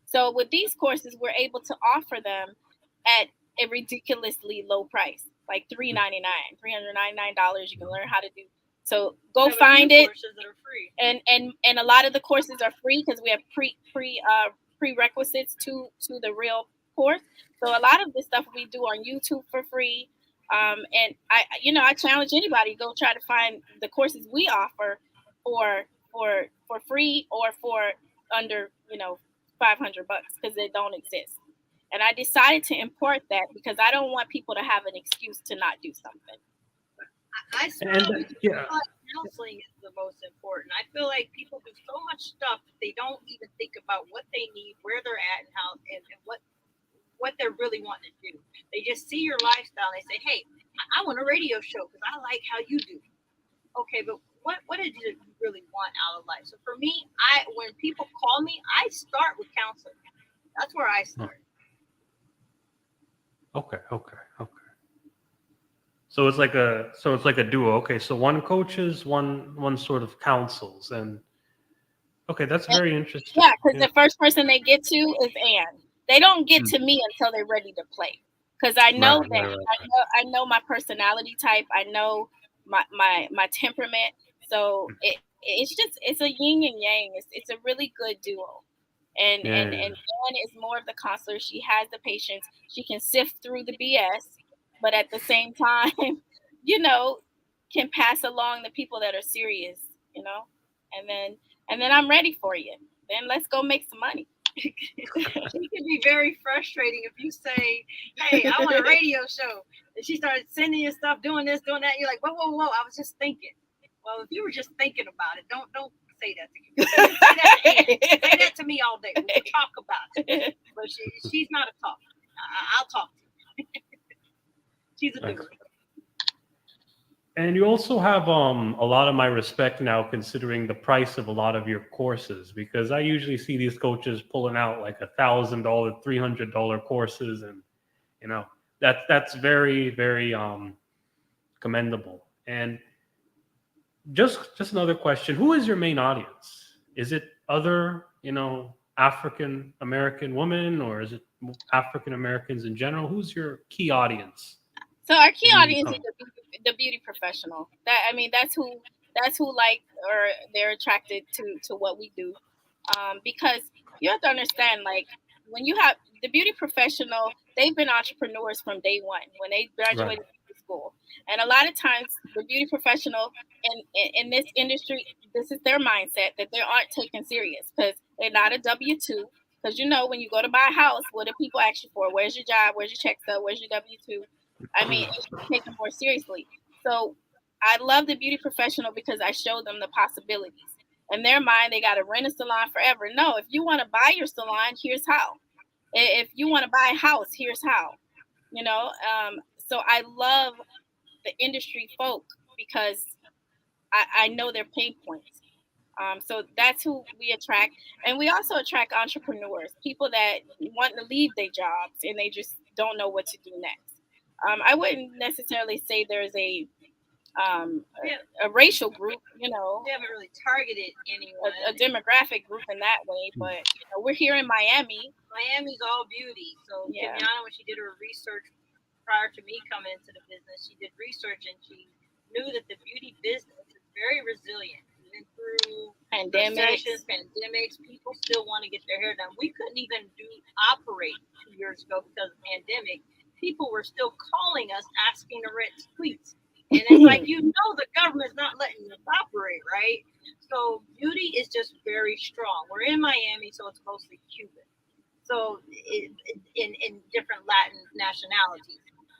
So with these courses, we're able to offer them at a ridiculously low price, like $399. You can learn how to do. So go find it.
Courses that are free.
And a lot of the courses are free because we have prerequisites to the real course. So a lot of the stuff we do on YouTube for free. And I challenge anybody to go try to find the courses we offer for free or for under $500 because they don't exist. And I decided to import that because I don't want people to have an excuse to not do something.
I feel like counseling is the most important. I feel like people do so much stuff that they don't even think about what they need, where they're at, and how and what they're really wanting to do. They just see your lifestyle and they say, "Hey, I want a radio show because I like how you do." Okay, but what did you really want out of life? So for me, when people call me, I start with counseling. That's where I start.
Okay. So it's like a duo. Okay, so one coaches, one sort of counsels, and okay, that's very interesting.
Yeah, because the first person they get to is Ann. They don't get to me until they're ready to play. Because I know I know my personality type. I know my temperament. So it's a yin and yang. It's a really good duo. And Ann is more of the counselor. She has the patience. She can sift through the BS, but at the same time, can pass along the people that are serious, and then I'm ready for you. Then let's go make some money.
It can be very frustrating if you say, "Hey, I want a radio show," and she started sending you stuff, doing this, doing that. You're like, "Whoa! I was just thinking." Well, if you were just thinking about it, don't say that to you. Say that to me all day. We'll talk about it. But she's not a talker. I'll talk to you. She's a doer.
And you also have a lot of my respect now, considering the price of a lot of your courses, because I usually see these coaches pulling out like $1,000, $300 courses, and that's very, very commendable. And just another question: who is your main audience? Is it other African American women, or is it African Americans in general? Who's your key audience?
So our key audience is the beauty professional. That's who like, or they're attracted to what we do, because you have to understand, like, when you have the beauty professional, they've been entrepreneurs from day one when they graduated from school, and a lot of times the beauty professional in this industry, this is their mindset that they aren't taken serious because they're not a W-2. Because when you go to buy a house, what do people ask you for? Where's your job? Where's your check stub? Where's your W-2? It should be taken more seriously. So I love the beauty professional because I show them the possibilities. In their mind, they got to rent a salon forever. No, if you want to buy your salon, here's how. If you want to buy a house, here's how. So I love the industry folk because I know their pain points. So that's who we attract. And we also attract entrepreneurs, people that want to leave their jobs and they just don't know what to do next. I wouldn't necessarily say there's a racial group,
We haven't really targeted anyone.
A demographic group in that way, but we're here in Miami.
Miami's all beauty. So Kemyana, when she did her research prior to me coming into the business, she did research and she knew that the beauty business is very resilient. Even through pandemics, people still want to get their hair done. We couldn't even operate 2 years ago because of the pandemic. People were still calling us asking to rent suites. And it's like, the government's not letting us operate, right? So beauty is just very strong. We're in Miami, so it's mostly Cuban. So in different Latin nationalities.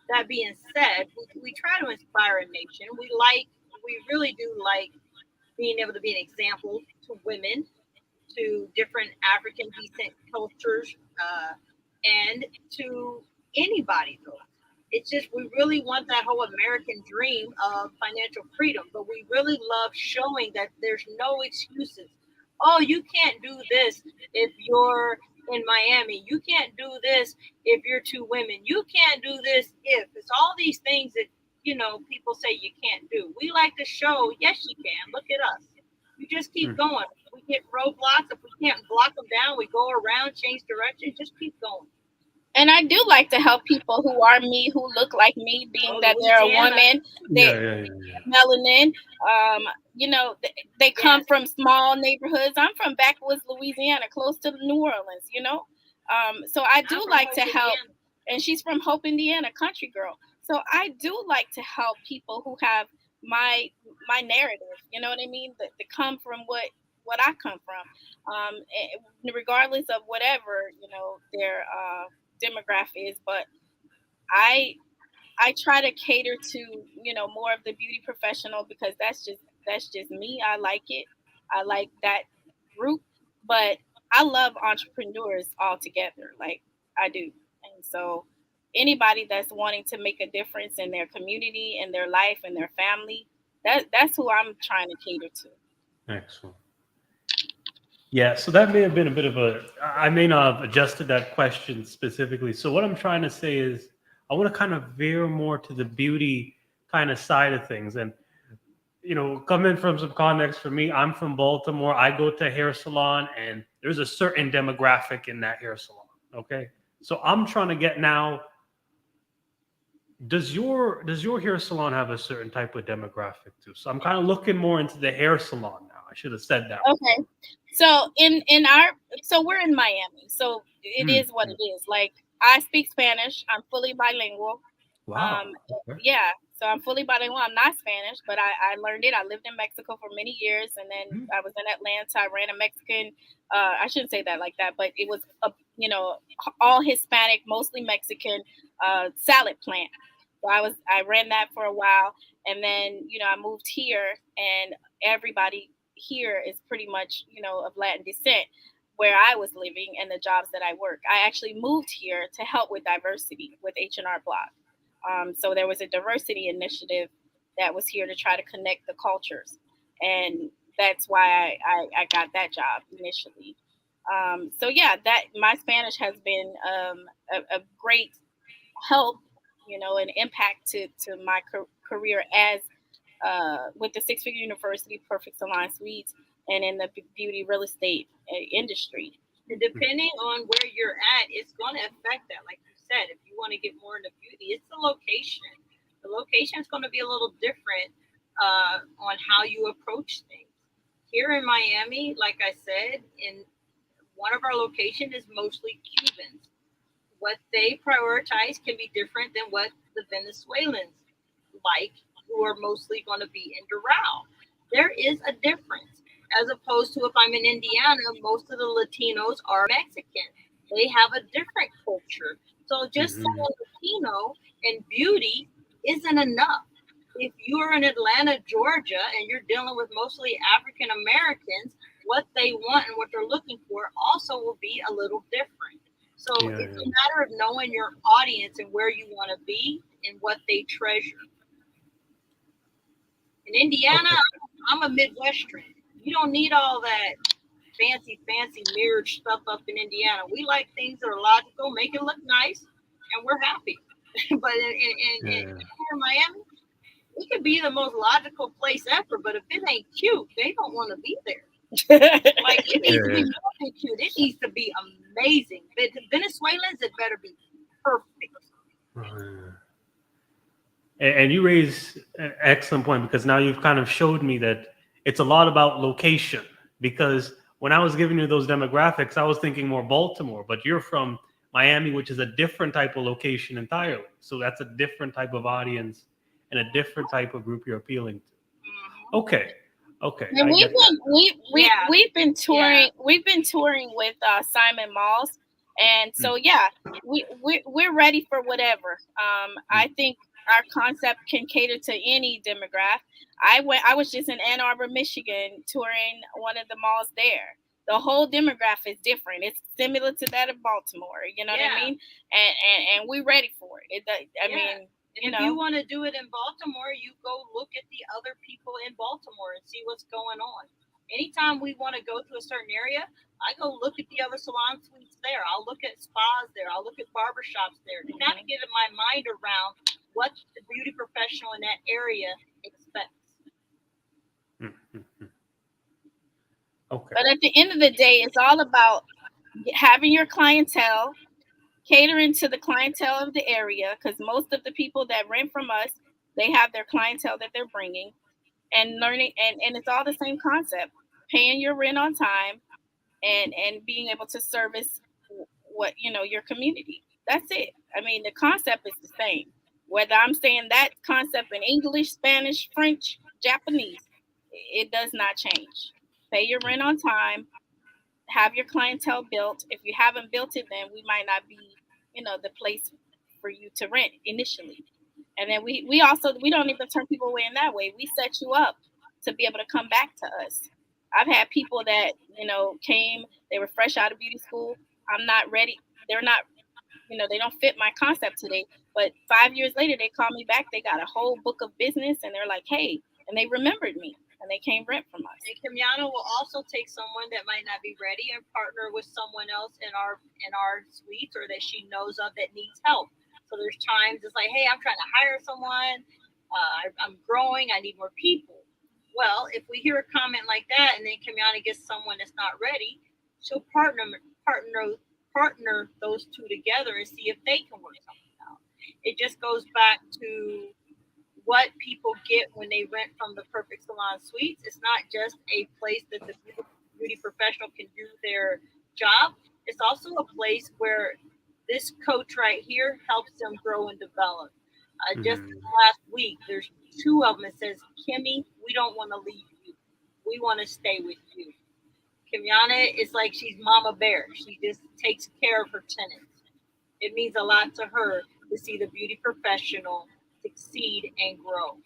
That being said, we try to inspire a nation. We really do like being able to be an example to women, to different African descent cultures, and to anybody though. It's just we really want that whole American dream of financial freedom, but we really love showing that there's no excuses. Oh, you can't do this if you're in Miami. You can't do this if you're two women. You can't do this if it's all these things that, you know, people say you can't do. We like to show, yes, you can. Look at us. You just keep going. We hit roadblocks. If we can't block them down, we go around, change direction. Just keep going.
And I do like to help people who are me, who look like me, being that they're a woman, they're melanin. You know, they come from small neighborhoods. I'm from backwoods Louisiana, close to New Orleans, you know. So I do like to help. And she's from Hope, Indiana, country girl. So I do like to help people who have my narrative, you know what I mean? That come from what I come from, regardless of whatever, you know, their demographic is. But I try to cater to, you know, more of the beauty professional, because that's just me. I like it. I like that group, but I love entrepreneurs altogether. Like I do. And so anybody that's wanting to make a difference in their community and their life and their family, that's who I'm trying to cater to.
Excellent. Yeah, so that may have been a bit of I may not have adjusted that question specifically. So what I'm trying to say is I want to kind of veer more to the beauty kind of side of things. And, you know, coming from some context for me, I'm from Baltimore. I go to a hair salon and there's a certain demographic in that hair salon. Okay. So I'm trying to get now, does your hair salon have a certain type of demographic too? So I'm kind of looking more into the hair salon now. I should have said that.
Okay. So so we're in Miami. So it is what it is. Like I speak Spanish. I'm fully bilingual.
Wow.
Okay. Yeah. So I'm fully bilingual. I'm not Spanish, but I learned it. I lived in Mexico for many years, and then I was in Atlanta. I ran a Mexican. I shouldn't say that like that, but it was you know, all Hispanic, mostly Mexican salad plant. So I ran that for a while, and then, you know, I moved here, and everybody here is pretty much, you know, of Latin descent where I was living and the jobs that I work. I actually moved here to help with diversity with H&R Block. So there was a diversity initiative that was here to try to connect the cultures. And that's why I got that job initially. So yeah, that my Spanish has been a great help, you know, an impact to my career as with the Six Figure University, Perfect Salon Suites, and in the beauty real estate industry.
And depending on where you're at, it's going to affect that. Like you said, if you want to get more into beauty, it's the location. The location is going to be a little different on how you approach things. Here in Miami, like I said, in one of our locations is mostly Cubans. What they prioritize can be different than what the Venezuelans like, who are mostly going to be in Doral. There is a difference, as opposed to if I'm in Indiana, most of the Latinos are Mexican. They have a different culture. So just saying Latino and beauty isn't enough. If you're in Atlanta, Georgia, and you're dealing with mostly African Americans, what they want and what they're looking for also will be a little different. So it's a matter of knowing your audience and where you want to be and what they treasure. In Indiana, I'm a Midwestern. You don't need all that fancy mirrored stuff up in Indiana. We like things that are logical, make it look nice, and we're happy. But in Miami, it could be the most logical place ever, but if it ain't cute, they don't want to be there. Like, it needs to be more than cute. It needs to be amazing. But the Venezuelans, it better be perfect.
And you raise an excellent point, because now you've kind of showed me that it's a lot about location. Because when I was giving you those demographics, I was thinking more Baltimore, but you're from Miami, which is a different type of location entirely. So that's a different type of audience and a different type of group you're appealing to. Okay.
And we've been touring. We've been touring with Simon Malls, and so we're ready for whatever. I think our concept can cater to any demographic. I was just in Ann Arbor, Michigan, touring one of the malls there. The whole demographic is different. It's similar to that of Baltimore. You know what I mean? And we're ready for it. I mean.
If you want to do it in Baltimore, you go look at the other people in Baltimore and see what's going on. Anytime we want to go to a certain area, I go look at the other salon suites there. I'll look at spas there. I'll look at barbershops there to kind of get my mind around what the beauty professional in that area expects.
Mm-hmm. Okay.
But at the end of the day, it's all about having your clientele, catering to the clientele of the area, because most of the people that rent from us, they have their clientele that they're bringing, and learning, and it's all the same concept: paying your rent on time, and being able to service what your community. That's it. I mean, the concept is the same. Whether I'm saying that concept in English, Spanish, French, Japanese, it does not change. Pay your rent on time, have your clientele built. If you haven't built it, then we might not be, the place for you to rent initially. And then we also, we don't even turn people away in that way. We set you up to be able to come back to us. I've had people that, came, they were fresh out of beauty school. I'm not ready. They're not, they don't fit my concept today. But 5 years later, they call me back. They got a whole book of business and they're like, hey, and they remembered me and they came rent from us.
And Kemyana will also take someone that might not be ready and partner with someone else in our suites or that she knows of that needs help. So there's times it's like, hey, I'm trying to hire someone. I'm growing. I need more people. Well, if we hear a comment like that and then Kemyana gets someone that's not ready, she'll partner those two together and see if they can work something out. It just goes back to what people get when they rent from the Perfect Salon Suites. It's not just a place that the beauty professional can do their job. It's also a place where this coach right here helps them grow and develop. Just last week, there's 2 of them that says, Kimmy, we don't want to leave you. We want to stay with you. Kemyana is like she's Mama Bear. She just takes care of her tenants. It means a lot to her to see the beauty professional succeed and grow.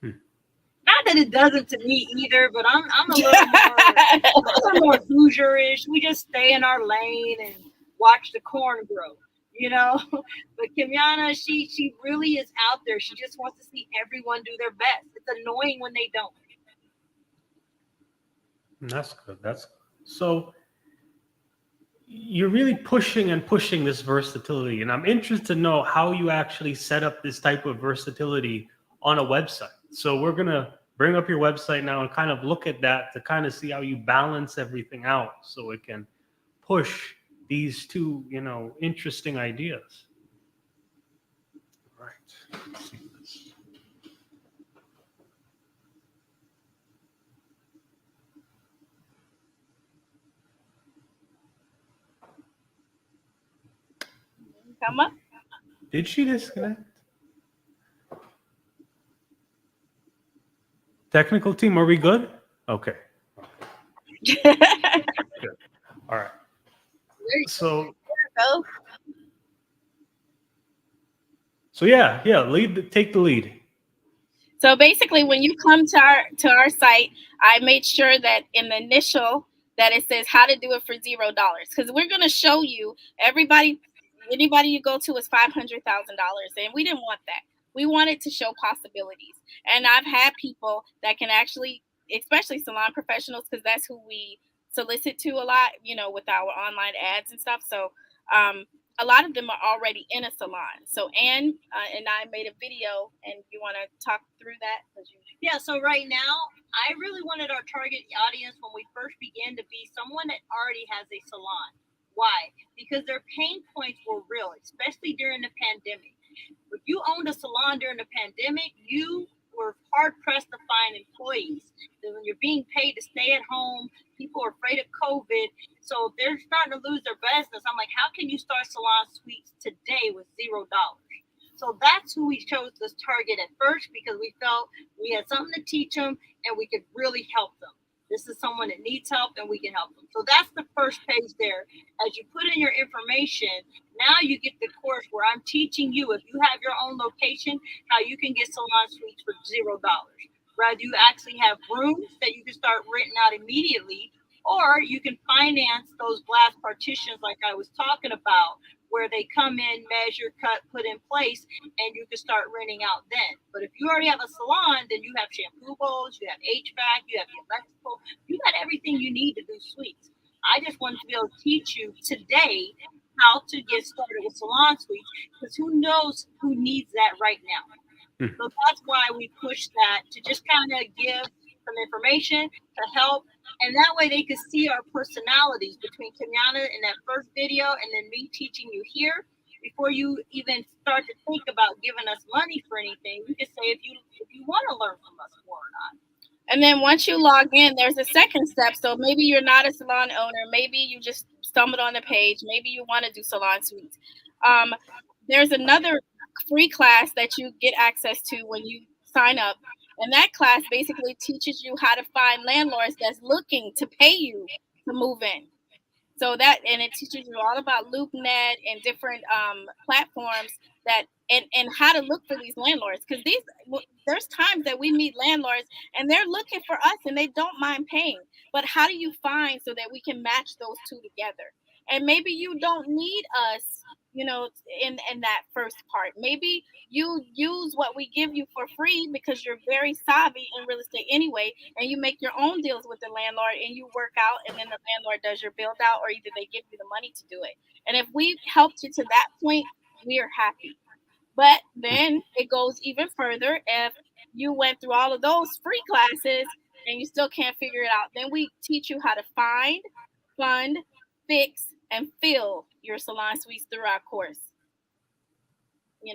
Not that it doesn't to me either, but I'm a little more Hoosier-ish. We just stay in our lane and watch the corn grow, But Kemyana, she really is out there. She just wants to see everyone do their best. It's annoying when they don't.
That's good. That's good. So you're really pushing this versatility, and I'm interested to know how you actually set up this type of versatility on a website. So we're gonna bring up your website now and kind of look at that to kind of see how you balance everything out, so it can push these 2, interesting ideas. All right. Let's see this.
Come up.
Did she disconnect? Technical team, are we good? Okay. Good. All right. So yeah, take the lead.
So basically, when you come to our site, I made sure that in the initial that it says how to do it for $0, because we're going to show you anybody you go to is $500,000, and we didn't want that. We wanted to show possibilities, and I've had people that can actually, especially salon professionals, because that's who we solicit to a lot, with our online ads and stuff. So a lot of them are already in a salon. So Anne and I made a video, and you want to talk through that?
Yeah, so right now, I really wanted our target audience when we first began to be someone that already has a salon. Why? Because their pain points were real, especially during the pandemic. If you owned a salon during the pandemic, you were hard-pressed to find employees. When you're being paid to stay at home, people are afraid of COVID, so they're starting to lose their business. I'm like, how can you start salon suites today with $0? So that's who we chose to target at first, because we felt we had something to teach them and we could really help them. This is someone that needs help and we can help them. So that's the first page there. As you put in your information, now you get the course where I'm teaching you, if you have your own location, how you can get salon suites for $0. Rather, you actually have rooms that you can start renting out immediately, or you can finance those glass partitions like I was talking about, where they come in, measure, cut, put in place, and you can start renting out then. But if you already have a salon, then you have shampoo bowls, you have HVAC, you have the electrical, you got everything you need to do suites. I just wanted to be able to teach you today how to get started with salon suites, because who knows who needs that right now. So that's why we push that, to just kind of give some information to help. And that way they could see our personalities between Kemyana in that first video and then me teaching you here. Before you even start to think about giving us money for anything, you can say if you want to learn from us more or not.
And then once you log in, there's a second step. So maybe you're not a salon owner. Maybe you just stumbled on the page. Maybe you want to do salon suites. There's another free class that you get access to when you sign up. And that class basically teaches you how to find landlords that's looking to pay you to move in. So that, and it teaches you all about LoopNet and different platforms that, and how to look for these landlords. Because there's times that we meet landlords and they're looking for us and they don't mind paying. But how do you find so that we can match those two together? And maybe you don't need us, in that first part. Maybe you use what we give you for free because you're very savvy in real estate anyway, and you make your own deals with the landlord and you work out, and then the landlord does your build out, or either they give you the money to do it. And if we helped you to that point, we are happy. But then it goes even further. If you went through all of those free classes and you still can't figure it out, then we teach you how to find, fund, fix, and fill your salon suites through our course,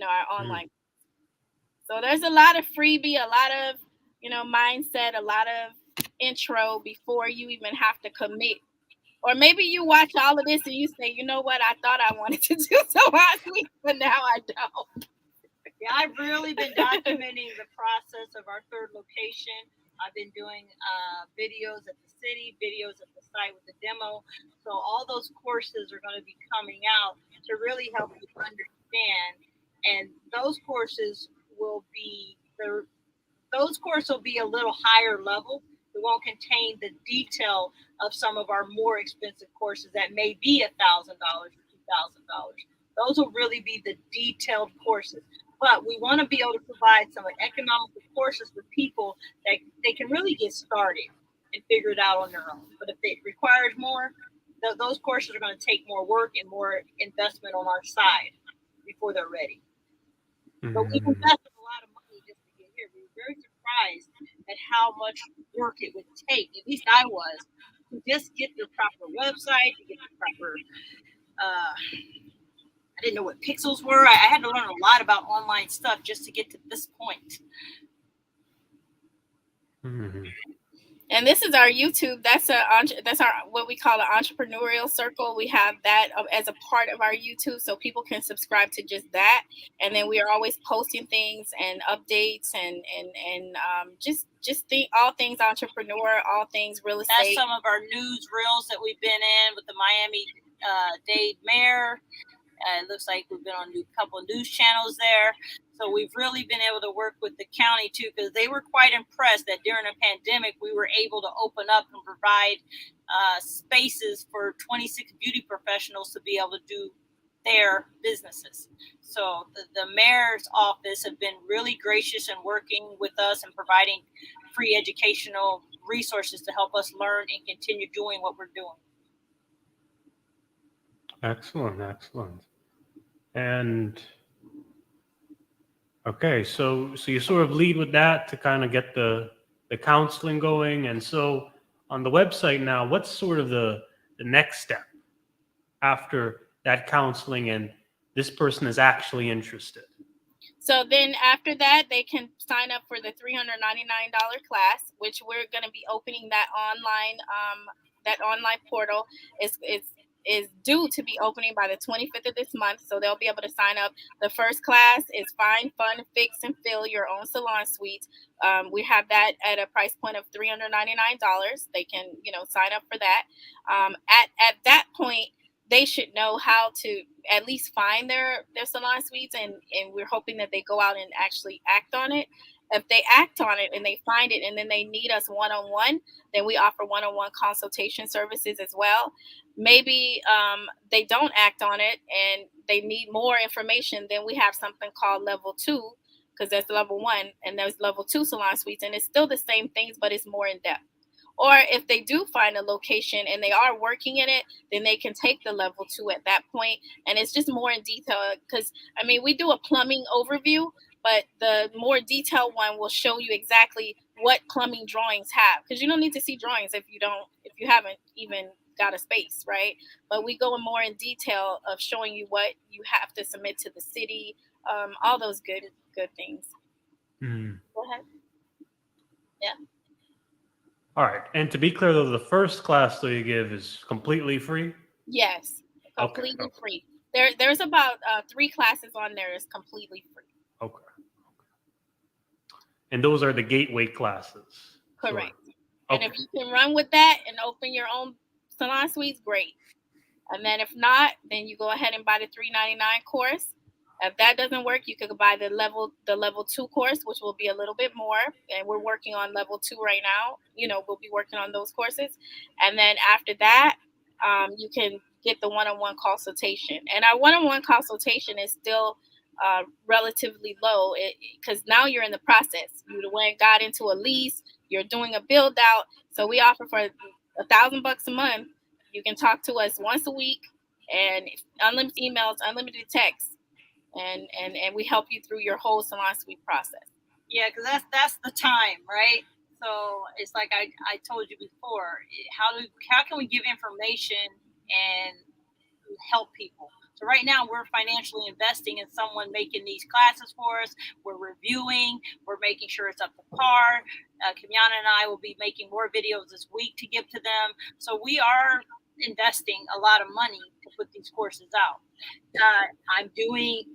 our online. So there's a lot of freebie, a lot of, mindset, a lot of intro before you even have to commit. Or maybe you watch all of this and you say, you know what, I thought I wanted to do salon suites, but now I don't.
Yeah, I've really been documenting the process of our third location. I've been doing videos at the city, videos at the site with the demo. So all those courses are going to be coming out to really help you understand. And those courses will be a little higher level. It won't contain the detail of some of our more expensive courses that may be $1,000 or $2,000. Those will really be the detailed courses. But we want to be able to provide some economical courses for people that they can really get started and figure it out on their own. But if it requires more, those courses are going to take more work and more investment on our side before they're ready. But we invested a lot of money just to get here. We were very surprised at how much work it would take, at least I was, to just get the proper website, to get the proper I didn't know what pixels were. I had to learn a lot about online stuff just to get to this point.
And this is our YouTube. That's our what we call an entrepreneurial circle. We have that as a part of our YouTube, so people can subscribe to just that. And then we are always posting things and updates and all things entrepreneur, all things real estate.
That's some of our news reels that we've been in with the Miami-Dade mayor. It looks like we've been on a couple of news channels there. So we've really been able to work with the county too, because they were quite impressed that during a pandemic, we were able to open up and provide spaces for 26 beauty professionals to be able to do their businesses. So the mayor's office have been really gracious in working with us and providing free educational resources to help us learn and continue doing what we're doing.
Excellent. And okay, so you sort of lead with that to kind of get the counseling going. And so on the website now, what's sort of the next step after that counseling and this person is actually interested?
So then after that, they can sign up for the $399 class, which we're going to be opening that online portal is due to be opening by the 25th of this month. So they'll be able to sign up. The first class is Find, Fund, Fix, and Fill Your Own Salon Suite. We have that at a price point of $399. They can, sign up for that. At that point, they should know how to at least find their salon suites, and we're hoping that they go out and actually act on it. If they act on it and they find it and then they need us one-on-one, then we offer one-on-one consultation services as well. Maybe they don't act on it and they need more information, then we have something called level 2, because there's level 1 and there's level 2 salon suites, and it's still the same things, but it's more in depth. Or if they do find a location and they are working in it, then they can take the level 2 at that point. And it's just more in detail because, I mean, we do a plumbing overview, but the more detailed one will show you exactly what plumbing drawings have, because you don't need to see drawings if you haven't even got a space, right? But we go in more in detail of showing you what you have to submit to the city, all those good things. Go ahead. Yeah.
All right. And to be clear, though, the first class that you give is completely free?
Yes, completely
Okay.
free. There's about 3 classes on there is completely free.
Okay. And those are the gateway classes.
Correct.
So,
and if you can run with that and open your own salon suites, great. And then if not, then you go ahead and buy the $3.99 course. If that doesn't work, you could buy the level 2 course, which will be a little bit more. And we're working on level 2 right now. We'll be working on those courses. And then after that, you can get the one-on-one consultation. And our one-on-one consultation is still relatively low because now you're in the process. You got into a lease. You're doing a build out. So we offer for $1,000 a month. You can talk to us once a week, and unlimited emails, unlimited texts, and we help you through your whole salon suite process.
Yeah, because that's the time, right? So it's like I told you before. How can we give information and help people? So right now we're financially investing in someone making these classes for us. We're reviewing. We're making sure it's up to par. Kemyana and I will be making more videos this week to give to them. So we are investing a lot of money to put these courses out.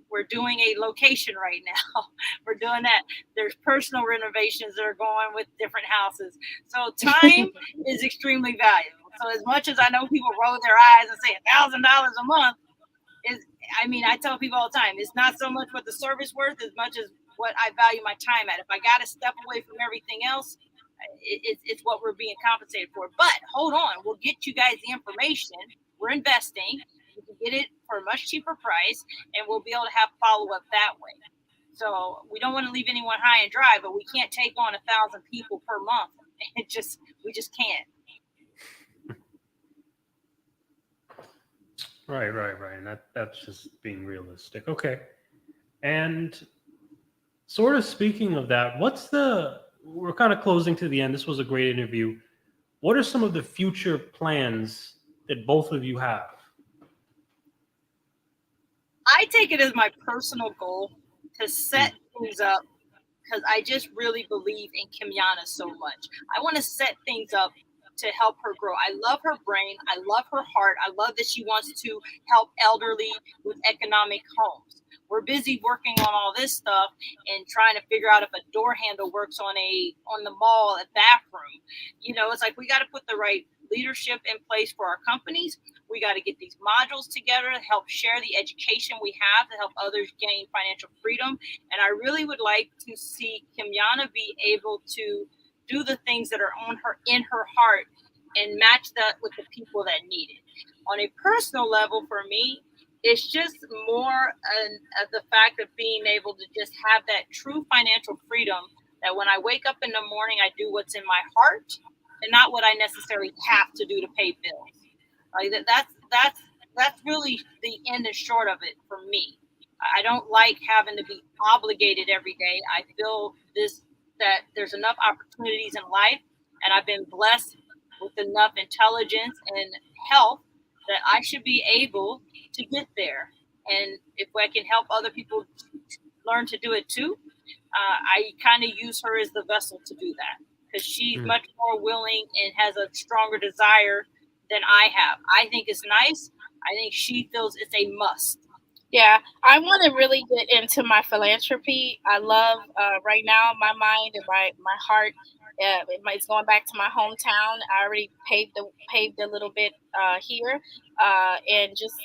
We're doing a location right now. We're doing that. There's personal renovations that are going with different houses. So time is extremely valuable. So as much as I know people roll their eyes and say $1,000 a month I tell people all the time, it's not so much what the service worth as much as what I value my time at. If I got to step away from everything else, it's what we're being compensated for. But hold on, we'll get you guys the information. We're investing. You can get it for a much cheaper price, and we'll be able to have follow-up that way. So we don't want to leave anyone high and dry, but we can't take on 1,000 people per month. We just can't.
Right. And that's just being realistic. Okay. And sort of speaking of that, we're kind of closing to the end. This was a great interview. What are some of the future plans that both of you have?
I take it as my personal goal to set things up because I just really believe in Kemyana so much. I want to set things up to help her grow. I love her brain. I love her heart. I love that she wants to help elderly with economic homes. We're busy working on all this stuff and trying to figure out if a door handle works on the mall, a bathroom. It's like we got to put the right leadership in place for our companies. We got to get these modules together to help share the education we have to help others gain financial freedom. And I really would like to see Kemyana be able to do the things that are in her heart and match that with the people that need it. On a personal level, for me, it's just more of the fact of being able to just have that true financial freedom that when I wake up in the morning, I do what's in my heart and not what I necessarily have to do to pay bills. Like that's really the end and short of it for me. I don't like having to be obligated every day. I feel that there's enough opportunities in life, and I've been blessed with enough intelligence and health that I should be able to get there. And if I can help other people learn to do it too, I kind of use her as the vessel to do that because she's much more willing and has a stronger desire than I have. I think it's nice. I think she feels it's a must.
Yeah, I want to really get into my philanthropy. I love right now my mind and my heart. It's going back to my hometown. I already paved a little bit here, and just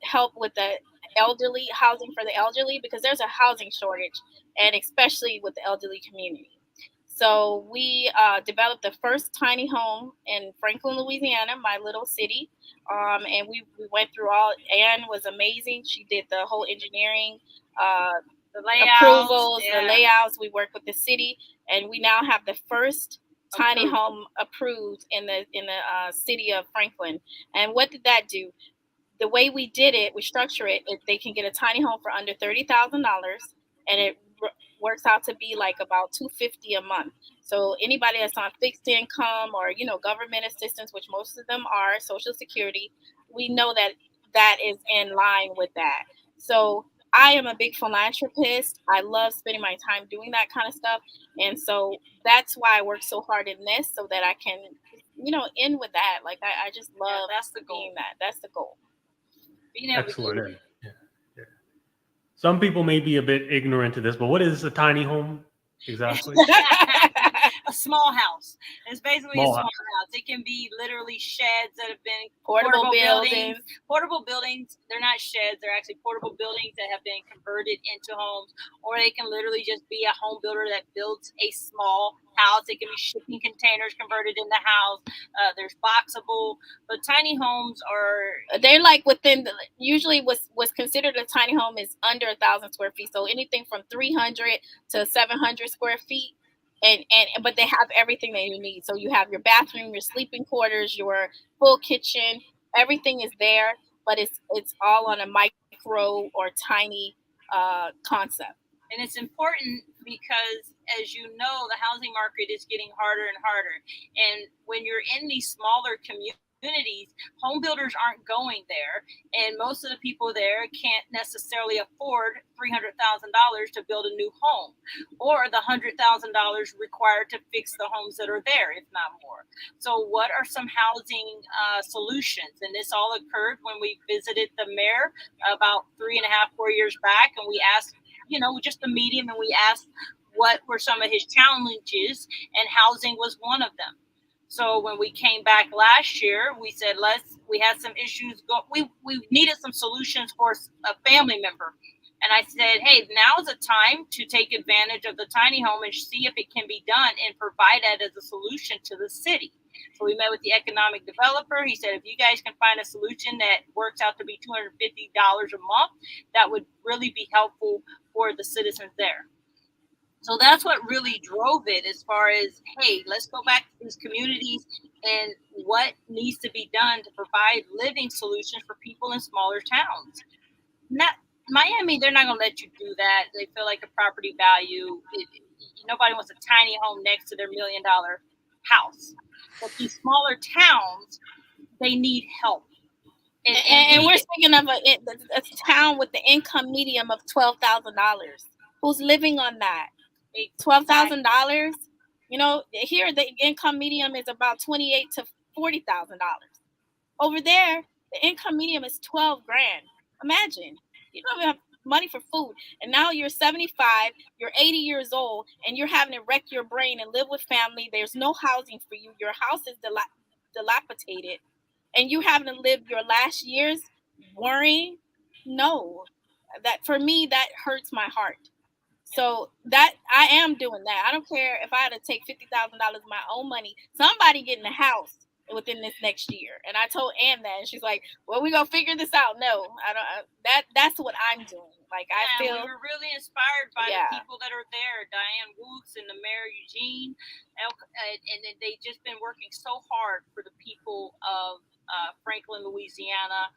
help with the elderly housing for the elderly because there's a housing shortage, and especially with the elderly community. So we developed the first tiny home in Franklin, Louisiana, my little city. And we went through Anne was amazing. She did the whole engineering,
the layouts,
approvals, the layouts. We worked with the city, and we now have the first tiny home approved in the city of Franklin. And what did that do? The way we did it, we structure it, they can get a tiny home for under $30,000, and it works out to be like about $250 a month. So anybody that's on fixed income or government assistance, which most of them are, Social Security, we know that is in line with that. So I am a big philanthropist. I love spending my time doing that kind of stuff, and so that's why I work so hard in this, so that I can end with that. Like I just love
that's the goal.
being that. That's the goal.
Excellent. Yeah. Some people may be a bit ignorant to this, but what is a tiny home exactly?
A small house. It's basically a small house. It can be literally sheds that have been
portable buildings.
Portable buildings. They're not sheds. They're actually portable buildings that have been converted into homes. Or they can literally just be a home builder that builds a small house. It can be shipping containers converted into house. There's boxable, but tiny homes
they're like usually what's considered a tiny home is under 1,000 square feet. So anything from 300 to 700 square feet. But they have everything that you need. So you have your bathroom, your sleeping quarters, your full kitchen, everything is there, but it's all on a micro or tiny concept.
And it's important because, as you know, the housing market is getting harder and harder. And when you're in these smaller communities, home builders aren't going there, and most of the people there can't necessarily afford $300,000 to build a new home, or the $100,000 required to fix the homes that are there, if not more. So what are some housing solutions? And this all occurred when we visited the mayor about 3.5-4 years back, and we asked, just the medium, and we asked what were some of his challenges, and housing was one of them. So when we came back last year, we said, we had some issues. We needed some solutions for a family member. And I said, hey, now's the time to take advantage of the tiny home and see if it can be done and provide that as a solution to the city. So we met with the economic developer. He said, if you guys can find a solution that works out to be $250 a month, that would really be helpful for the citizens there. So that's what really drove it, as far as, hey, let's go back to these communities and what needs to be done to provide living solutions for people in smaller towns. Miami, they're not going to let you do that. They feel like a property value. Nobody wants a tiny home next to their $1 million house. But these smaller towns, they need help.
And we're speaking of a town with the income medium of $12,000. Who's living on that? $12,000. Here the income medium is about $28,000 to $40,000. Over there, the income medium is $12,000. Imagine, you don't even have money for food, and now you're 75, you're 80 years old, and you're having to wreck your brain and live with family. There's no housing for you. Your house is dilapidated, and you having to live your last years worrying. No, that for me, that hurts my heart. So that I am doing that. I don't care if I had to take $50,000 of my own money. Somebody getting a house within this next year. And I told Ann that, and she's like, "Well, we gonna figure this out." No, I don't. That's what I'm doing. Like I feel
we were really inspired by the people that are there, Diane Wooks and the mayor Eugene, and they've just been working so hard for the people of Franklin, Louisiana.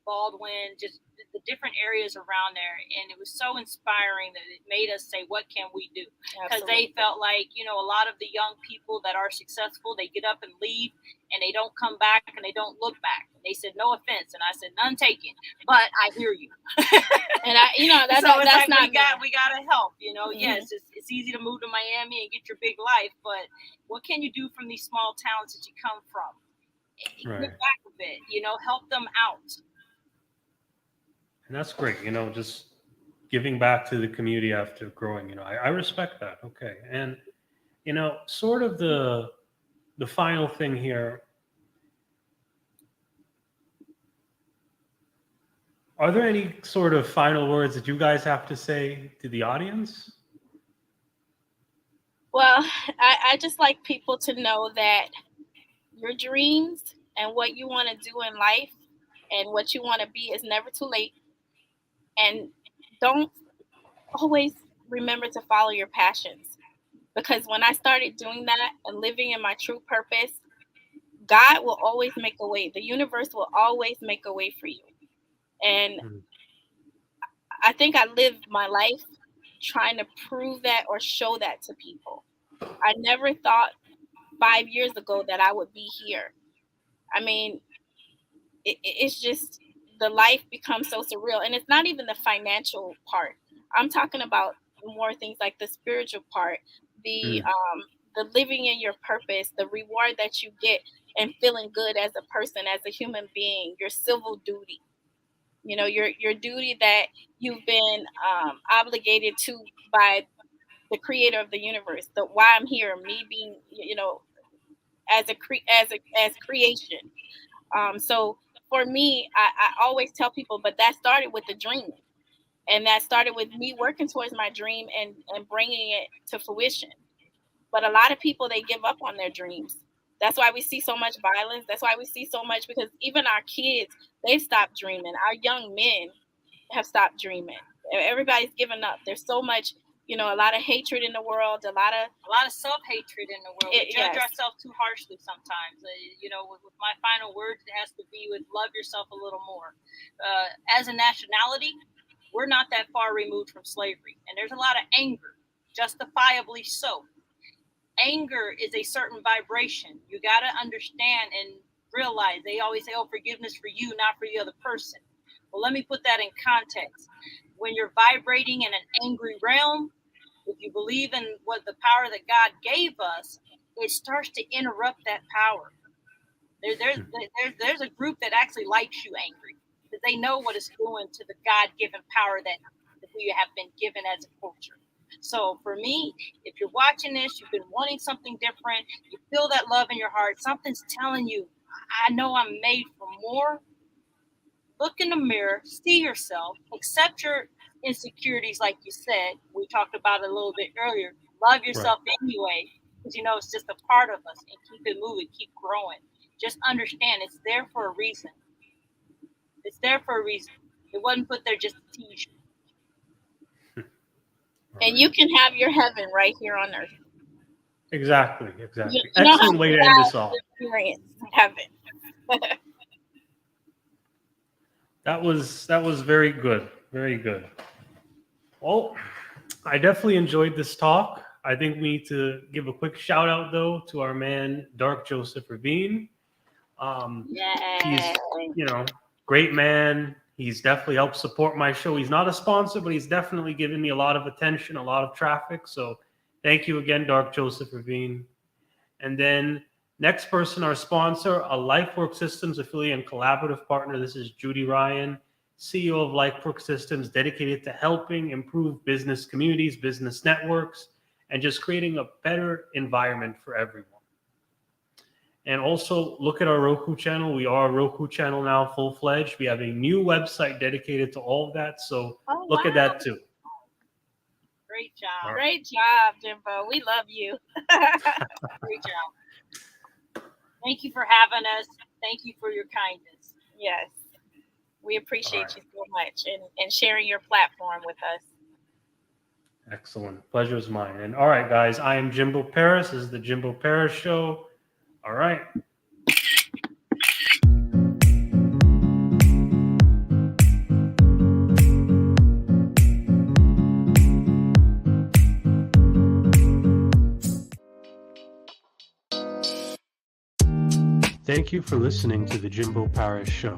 Baldwin, just the different areas around there, and it was so inspiring that it made us say, what can we do? Because they felt like, a lot of the young people that are successful, they get up and leave and they don't come back and they don't look back. And they said, no offense, and I said, none taken, but I hear you.
And that's
so
that's
like
not
we gotta help.
Mm-hmm.
Yes, it's easy to move to Miami and get your big life, but what can you do from these small towns that you come from?
Right.
Get back a bit, help them out.
And that's great, just giving back to the community after growing, I respect that. Okay. And, sort of the final thing here, are there any sort of final words that you guys have to say to the audience?
Well, I just like people to know that your dreams and what you want to do in life and what you want to be is never too late. And don't always remember to follow your passions. Because when I started doing that and living in my true purpose, God will always make a way. The universe will always make a way for you. And I think I lived my life trying to prove that or show that to people. I never thought 5 years ago that I would be here. I mean, it's just the life becomes so surreal. And it's not even the financial part. I'm talking about more things like the spiritual part, the living in your purpose, the reward that you get and feeling good as a person, as a human being, your civil duty. You know, your duty that you've been obligated to by the creator of the universe. The why I'm here, me being, as creation. So for me, I always tell people, but that started with the dream, and that started with me working towards my dream and bringing it to fruition. But a lot of people, they give up on their dreams. That's why we see so much violence. That's why we see so much, because even our kids, they've stopped dreaming. Our young men have stopped dreaming. Everybody's given up. There's so much, a lot of hatred in the world, a lot of
self-hatred in the world. We judge ourselves too harshly sometimes. With my final words, it has to be with love yourself a little more. As a nationality, we're not that far removed from slavery. And there's a lot of anger, justifiably so. Anger is a certain vibration. You got to understand and realize. They always say, forgiveness for you, not for the other person. Well, let me put that in context. When you're vibrating in an angry realm, if you believe in what the power that God gave us, it starts to interrupt that power. There's a group that actually likes you angry, because they know what it's doing to the God-given power that we have been given as a culture. So for me, if you're watching this, you've been wanting something different, you feel that love in your heart, something's telling you, I know I'm made for more. Look in the mirror, see yourself, accept your insecurities, like you said. We talked about it a little bit earlier. Love yourself anyway, because it's just a part of us, and keep it moving, keep growing. Just understand it's there for a reason. It's there for a reason. It wasn't put there just to tease you.
And you can have your heaven right here on earth.
Exactly. Excellent way to end this off.
Experience heaven.
That was very good. Very good. Well, I definitely enjoyed this talk. I think we need to give a quick shout out, though, to our man, Dark Joseph Ravine. He's, great man. He's definitely helped support my show. He's not a sponsor, but he's definitely given me a lot of attention, a lot of traffic. So thank you again, Dark Joseph Ravine. And then next person, our sponsor, a LifeWork Systems affiliate and collaborative partner. This is Judy Ryan, CEO of LifeWork Systems, dedicated to helping improve business communities, business networks, and just creating a better environment for everyone. And also look at our Roku channel. We are a Roku channel now, full-fledged. We have a new website dedicated to all of that. So look at that too.
Great job.
Right. Great job, Jimbo. We love you.
Great job. Thank you for having us. Thank you for your kindness.
Yes. We appreciate you so much and sharing your platform with us.
Excellent. Pleasure is mine. And all right, guys, I am Jimbo Paris. This is the Jimbo Paris Show. All right. Thank you for listening to the Jimbo Paris Show.